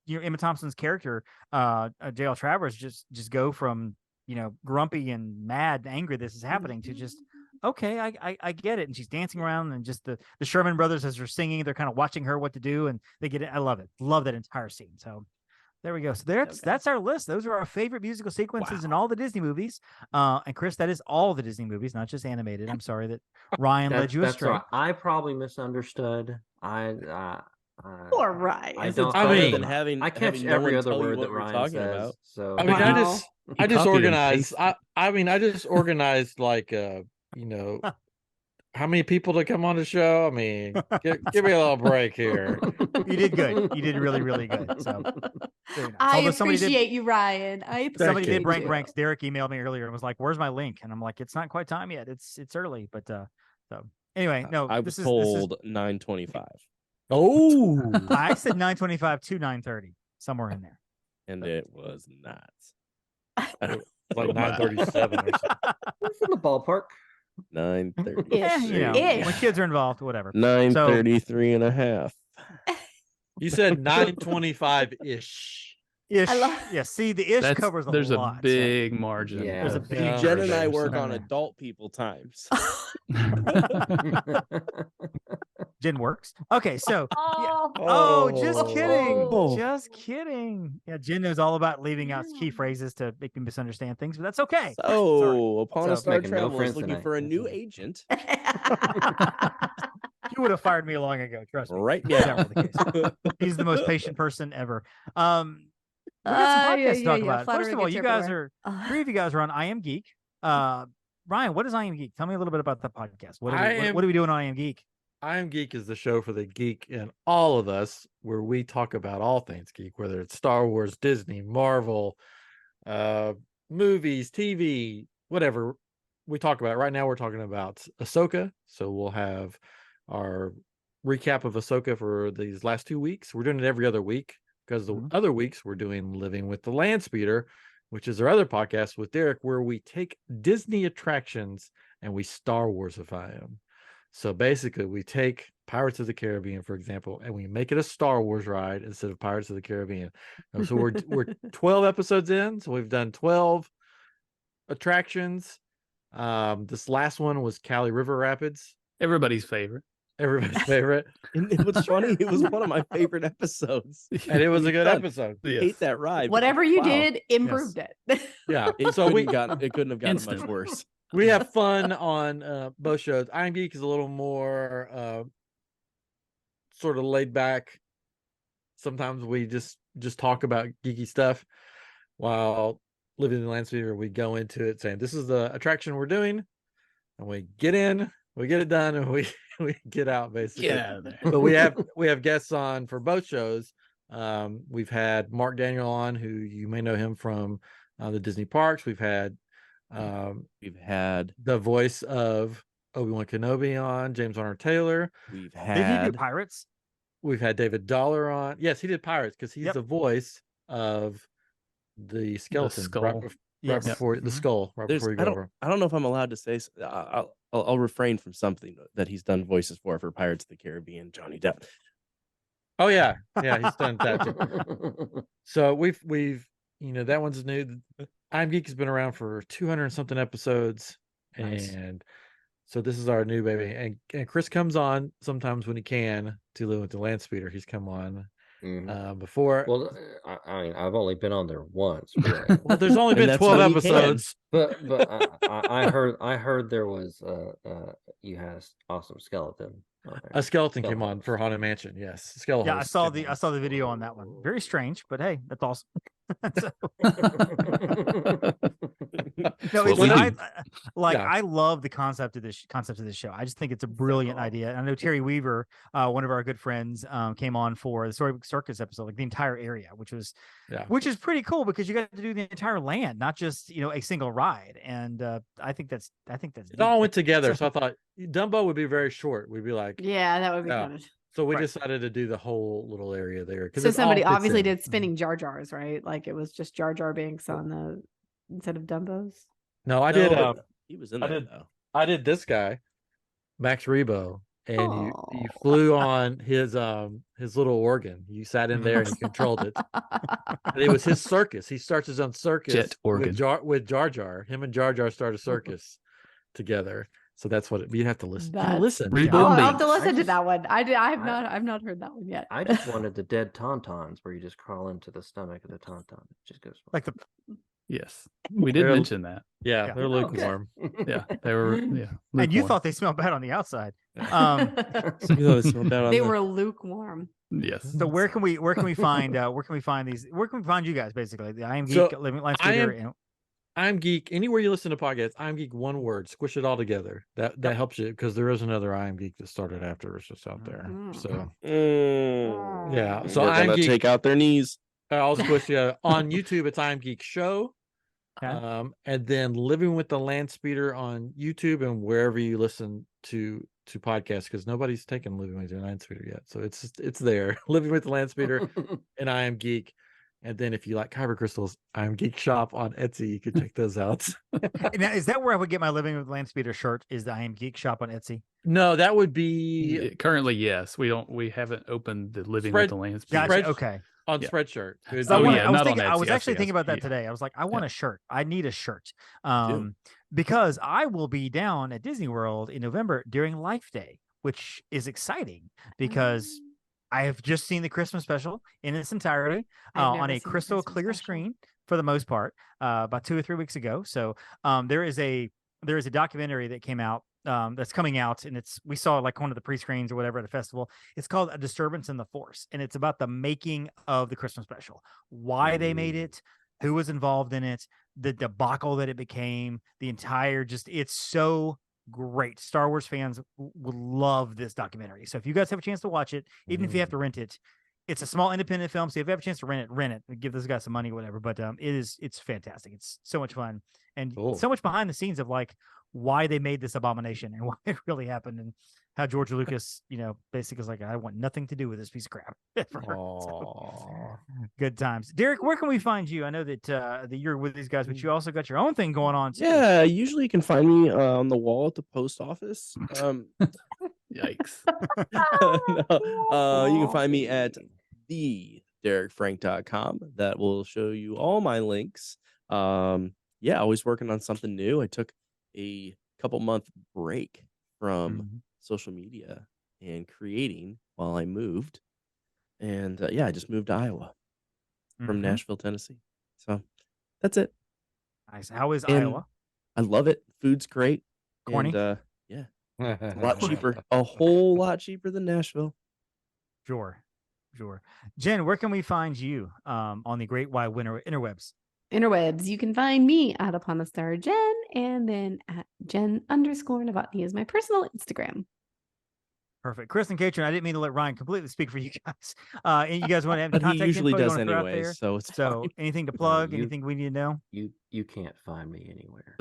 Emma Thompson's character, J.L. Travers, just go from grumpy and mad, and angry this is happening to just okay, I get it. And she's dancing around, and just the Sherman brothers as they're singing, they're kind of watching her what to do, and they get it. I love it. Love that entire scene. So there we go. So that's our list. Those are our favorite musical sequences in all the Disney movies. And Chris, that is all the Disney movies, not just animated. I'm sorry that Ryan led you astray. I probably misunderstood. Poor Ryan. I don't. I mean, having I catch having no every one other tell you word what that we're Ryan talking says. about. So I mean, Wow. I just copied and organized. pasted. I mean, I just organized like how many people to come on the show. I mean, give me a little break here. You did good. You did really, really good. So very nice. I Although somebody did- appreciate you, Ryan. I appreciate Somebody did you. rank ranks. Derek emailed me earlier and was like, "Where's my link?" And I'm like, "It's not quite time yet. It's early." But so anyway, no. I was told 9:25, Oh, I said 9:25 to 9:30, somewhere in there. and it was not. like 9:37 or something. it's in the ballpark. 9:30. Yeah, Ish. when kids are involved, whatever. 9:33 and a half. You said 9:25 ish. Ish. I love- Yeah. See, the ish covers a There's lot. a big margin. Yeah. There's a big. Yeah. Jen and I margin. work So, on no. adult people times. Jen works. Okay, so Oh, oh, just kidding. Oh. Just kidding. Yeah, Jen knows all about leaving out key phrases to make me misunderstand things, but that's okay. So, upon So- a star Making no traveler is friends looking tonight. for a That's new it. agent You would have fired me long ago. Trust me. right That's now. never the case. He's the most patient person ever. We got some podcasts to talk about. First of all, you guys are three of you guys are on IAmGeek. Ryan, what is IAmGeek? Tell me a little bit about the podcast. What do we do on IAmGeek? IAmGeek is the show for the geek in all of us, where we talk about all things geek, whether it's Star Wars, Disney, Marvel, movies, TV, whatever we talk about. Right now, we're talking about Ahsoka, so we'll have our recap of Ahsoka for these last 2 weeks. We're doing it every other week because the other weeks we're doing Living with the Landspeeder, which is our other podcast with Derek, where we take Disney attractions and we Star Warsify them. So basically, we take Pirates of the Caribbean, for example, and we make it a Star Wars ride instead of Pirates of the Caribbean. And so we're 12 episodes in, so we've done 12 attractions. This last one was Cali River Rapids. Everybody's favorite. Everybody's favorite. And what's funny, it was one of my favorite episodes. And it was a good episode. I hate that ride. Whatever you did, improved it. Yeah. It So couldn't have gotten much Instant. worse. we have fun on both shows. IAmGeek is a little more sort of laid back. Sometimes we just talk about geeky stuff, while Living in the Landspeeder, we go into it saying, this is the attraction we're doing, and we get in, we get it done, and we get out, basically. Get out of there. But we have guests on for both shows. We've had Mark Daniel on, who you may know him from the Disney parks. We've had the voice of Obi-Wan Kenobi on, James Arnold Taylor. Did he do Pirates? We've had David Dollar on. Yes, he did Pirates because he's the voice of the skeleton, skull. right before the skull, before you go over. I don't know if I'm allowed to say. I'll refrain from something that he's done voices for Pirates of the Caribbean, Johnny Depp. Oh yeah, he's done that too. So we've that one's new. IAmGeek has been around for 200 and something episodes, and so this is our new baby. And Chris comes on sometimes when he can to Live with the Landspeeder. He's come on before. Well, I mean, I've only been on there once. Really. Well, there's only been 12 episodes. But I heard there was you had an awesome skeleton. A skeleton came on for Haunted Mansion. Yes, skeleton. Yeah, I saw the video on that one. Very strange, but hey, that's awesome. No, I love the concept of this show. I just think it's a brilliant idea. I know Terry Weaver, one of our good friends, came on for the Storybook Circus episode, like the entire area, which is pretty cool because you got to do the entire land, not just a single ride. And I think that's it all went together. So I thought Dumbo would be very short. We'd be like, yeah, that would be fun. So we decided to do the whole little area there. So somebody obviously did spinning Jar Jars, right? Like it was just Jar Jar Binks on instead of Dumbos. No, I did. He was in there though. I did this guy, Max Rebo, and you flew on his little organ. You sat in there and you controlled it. And it was his circus. He starts his own circus Jet organ. with Jar Jar. Him and Jar Jar start a circus together. So that's what you have to listen. Listen. I'll have to listen to that one. I've not heard that one yet. I just wanted the dead tauntauns where you just crawl into the stomach of the tauntaun. It just goes like the. Yes, we did mention that. Yeah, they're lukewarm. Yeah, they were. Yeah, lukewarm. And you thought they smelled bad on the outside. They were lukewarm. Yes. So where can we find these? Where can we find you guys? Basically, the IAmGeek, Living Landspeeder. IAmGeek. Anywhere you listen to podcasts, IAmGeek, one word. Squish it all together. That helps you because there is another IAmGeek that started after us just out there. So yeah. So I'm gonna take out their knees. I'll squish you on YouTube. It's IAmGeek Show. Okay. And then Living with the Landspeeder on YouTube and wherever you listen to podcasts, because nobody's taken Living with the Landspeeder yet. So it's there. Living with the Landspeeder and IAmGeek. And then if you like kyber crystals, IAmGeek Shop on Etsy. You can check those out. Now, is that where I would get my Living with Landspeeder shirt? Is the IAmGeek Shop on Etsy? No, that would be currently yes. We haven't opened the Living with the Landspeeder. Gotcha. Okay. On Spreadshirt. I was actually thinking about that today. I was like, I want a shirt. I need a shirt. Because I will be down at Disney World in November during Life Day, which is exciting because I have just seen the Christmas special in its entirety on a crystal clear screen for the most part about 2 or 3 weeks ago. So there is a documentary that came out that's coming out, and we saw like one of the pre-screens or whatever at a festival. It's called A Disturbance in the Force, and it's about the making of the Christmas special, why they made it, who was involved in it, the debacle that it became, the entire it's so great. Star Wars fans will love this documentary. So if you guys have a chance to watch it, even if you have to rent it, it's a small independent film. So if you have a chance to rent it, give those guys some money or whatever. But it's fantastic. It's so much fun and so much behind the scenes of like why they made this abomination and why it really happened and how George Lucas, basically was like, I want nothing to do with this piece of crap. So, good times. Derek, where can we find you? I know that you're with these guys, but you also got your own thing going on too. Yeah, usually you can find me on the wall at the post office. Yikes. No, you can find me at thederekfrank.com. That will show you all my links. Always working on something new. I took a couple month break from social media and creating while I moved. And I just moved to Iowa from Nashville, Tennessee. So that's it. Nice. How is Iowa? I love it. Food's great. Corny? And a lot cheaper. A whole lot cheaper than Nashville. Sure. Jen, where can we find you on the great wide interwebs? Interwebs, you can find me at Upon a Star Jen, and then at Jen_Novotny is my personal Instagram. Perfect. Chris and Catron, I didn't mean to let Ryan completely speak for you guys. And you guys want to have the contact he usually info does anyway, so it's fine. Anything to plug, anything we need to know? You can't find me anywhere.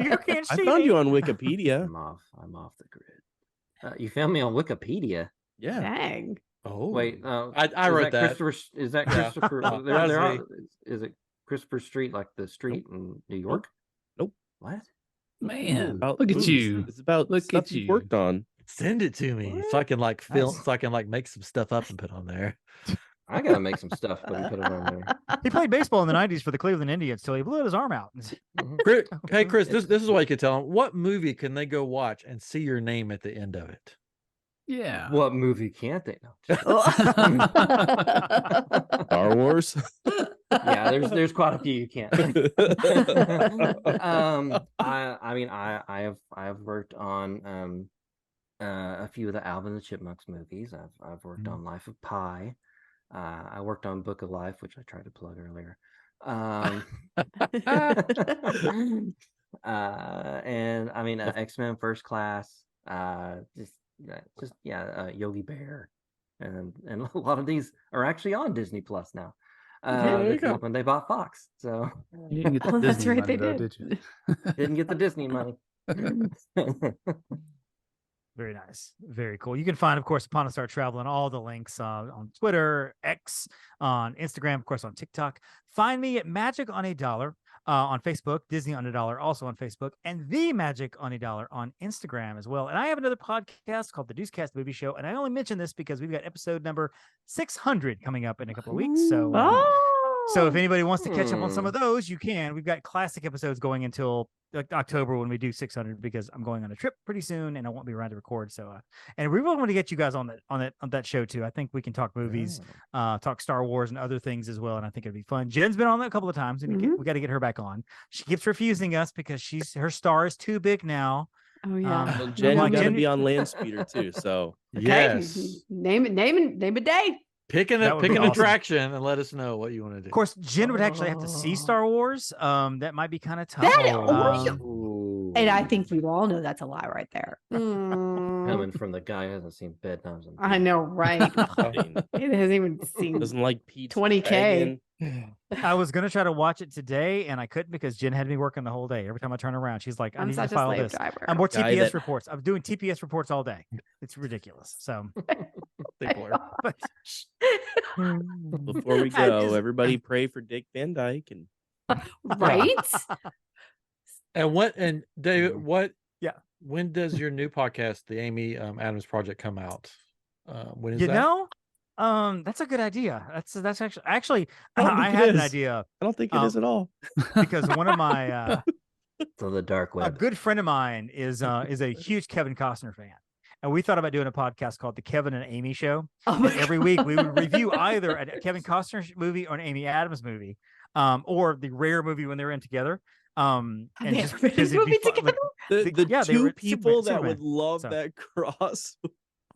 You can't see I found me. you on Wikipedia. I'm off the grid. You found me on Wikipedia. Yeah. Dang. Oh, wait. I wrote that. Is that Christopher? Yeah. Is it Christopher Street, like the street in New York? Nope. What? Man, About look at movies. you. It's about Look stuff at you you. worked on. Send it to me so I can so I can make some stuff up and put on there. I gotta make some stuff and put it on there. He played baseball in the 90s for the Cleveland Indians till he blew his arm out. Hey, Chris, this is what you can tell them. What movie can they go watch and see your name at the end of it? Yeah. What movie can't they? No. Star Wars. Yeah, there's quite a few you can't. I have worked on a few of the Alvin and the Chipmunks movies. I've worked on Life of Pi. I worked on Book of Life, which I tried to plug earlier. And X-Men First Class. Yogi Bear, and a lot of these are actually on Disney Plus now. When they bought Fox, so You didn't get the that's Disney right, money, they though, did. did you? didn't get the Disney money. Very nice. Very cool. You can find, of course, Upon a Star Travel and all the links on Twitter, X, on Instagram, of course, on TikTok. Find me at Magic on a Dollar on Facebook, Disney on a Dollar also on Facebook, and The Magic on a Dollar on Instagram as well. And I have another podcast called The Deucecast Movie Show. And I only mention this because we've got episode number 600 coming up in a couple of weeks. So if anybody wants to catch up on some of those, you can. We've got classic episodes going until October when we do 600 because I'm going on a trip pretty soon and I won't be around to record. So, and we really want to get you guys on that show too. I think we can talk movies, talk Star Wars and other things as well. And I think it'd be fun. Jen's been on that a couple of times and we got to get her back on. She keeps refusing us because her star is too big now. Oh yeah. Well, Jen, you got to be on Landspeeder too. So yes, name a day. Pick an awesome. attraction and let us know what you want to do. Of course, Jen would actually have to see Star Wars. That might be kind of tough. And I think we all know that's a lie right there. Coming from the guy who hasn't seen Bedknobs. I know, right? It hasn't even seen doesn't like Pete 20K. I was gonna try to watch it today and I couldn't because Jen had me working the whole day. Every time I turn around, she's like, "I need to file this." I'm more TPS reports. I'm doing TPS reports all day. It's ridiculous. So before we go, everybody pray for Dick Van Dyke and right. And David, when does your new podcast, the Amy Adams Project, come out? When is that? That's a good idea. That's actually I had an idea. I don't think it is at all. Because one of my so the dark web. A good friend of mine is a huge Kevin Costner fan. And we thought about doing a podcast called The Kevin and Amy Show. And every week we would review either a Kevin Costner movie or an Amy Adams movie, or the rare movie when they're in together. And just because it'd be fun. The two people that would love that cross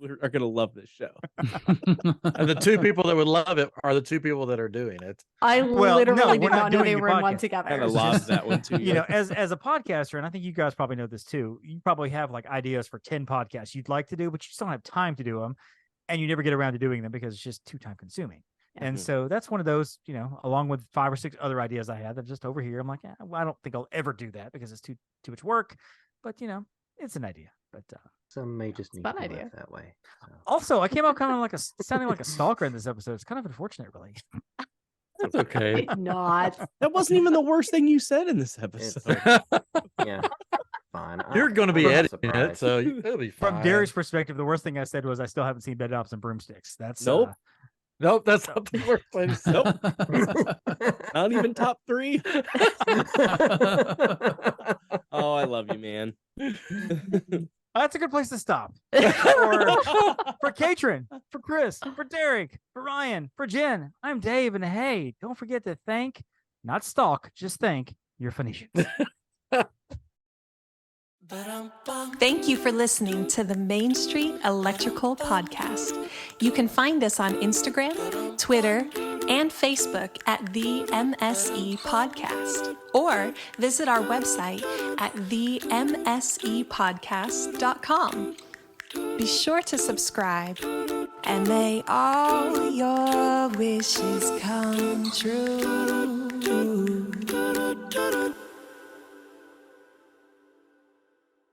are going to love this show. And the two people that would love it are the two people that are doing it. I Well, literally no, did we're not not know doing they the were in one podcast. together. Kind of lost that one too. You know, as a podcaster, and I think you guys probably know this too, you probably have like ideas for 10 podcasts you'd like to do, but you just don't have time to do them, and you never get around to doing them because it's just too time consuming. And so that's one of those, you know, along with 5 or 6 other ideas I had that just over here. I'm like, well, I don't think I'll ever do that because it's too much work. But you know, it's an idea. But some may just need to fun idea live that way. So. Also, I came out kind of like sounding like a stalker in this episode. It's kind of unfortunate, really. That's okay. Not. That wasn't even the worst thing you said in this episode. Yeah, fine. You're going to be I'm not editing it, surprised. so it'll be fine. From Gary's perspective, the worst thing I said was I still haven't seen Bed Knobs and Broomsticks. That's Nope. Nope, that's not the worst place. Nope. Not even top 3. Oh, I love you, man. That's a good place to stop. For Catron, for Chris, for Derek, for Ryan, for Jen, I'm Dave, and hey, don't forget to thank, not stalk, just thank your Phoenicians. Thank you for listening to the Main Street Electrical Podcast. You can find us on Instagram, Twitter, and Facebook at the MSE Podcast, or visit our website at themsepodcast.com. Be sure to subscribe, and may all your wishes come true.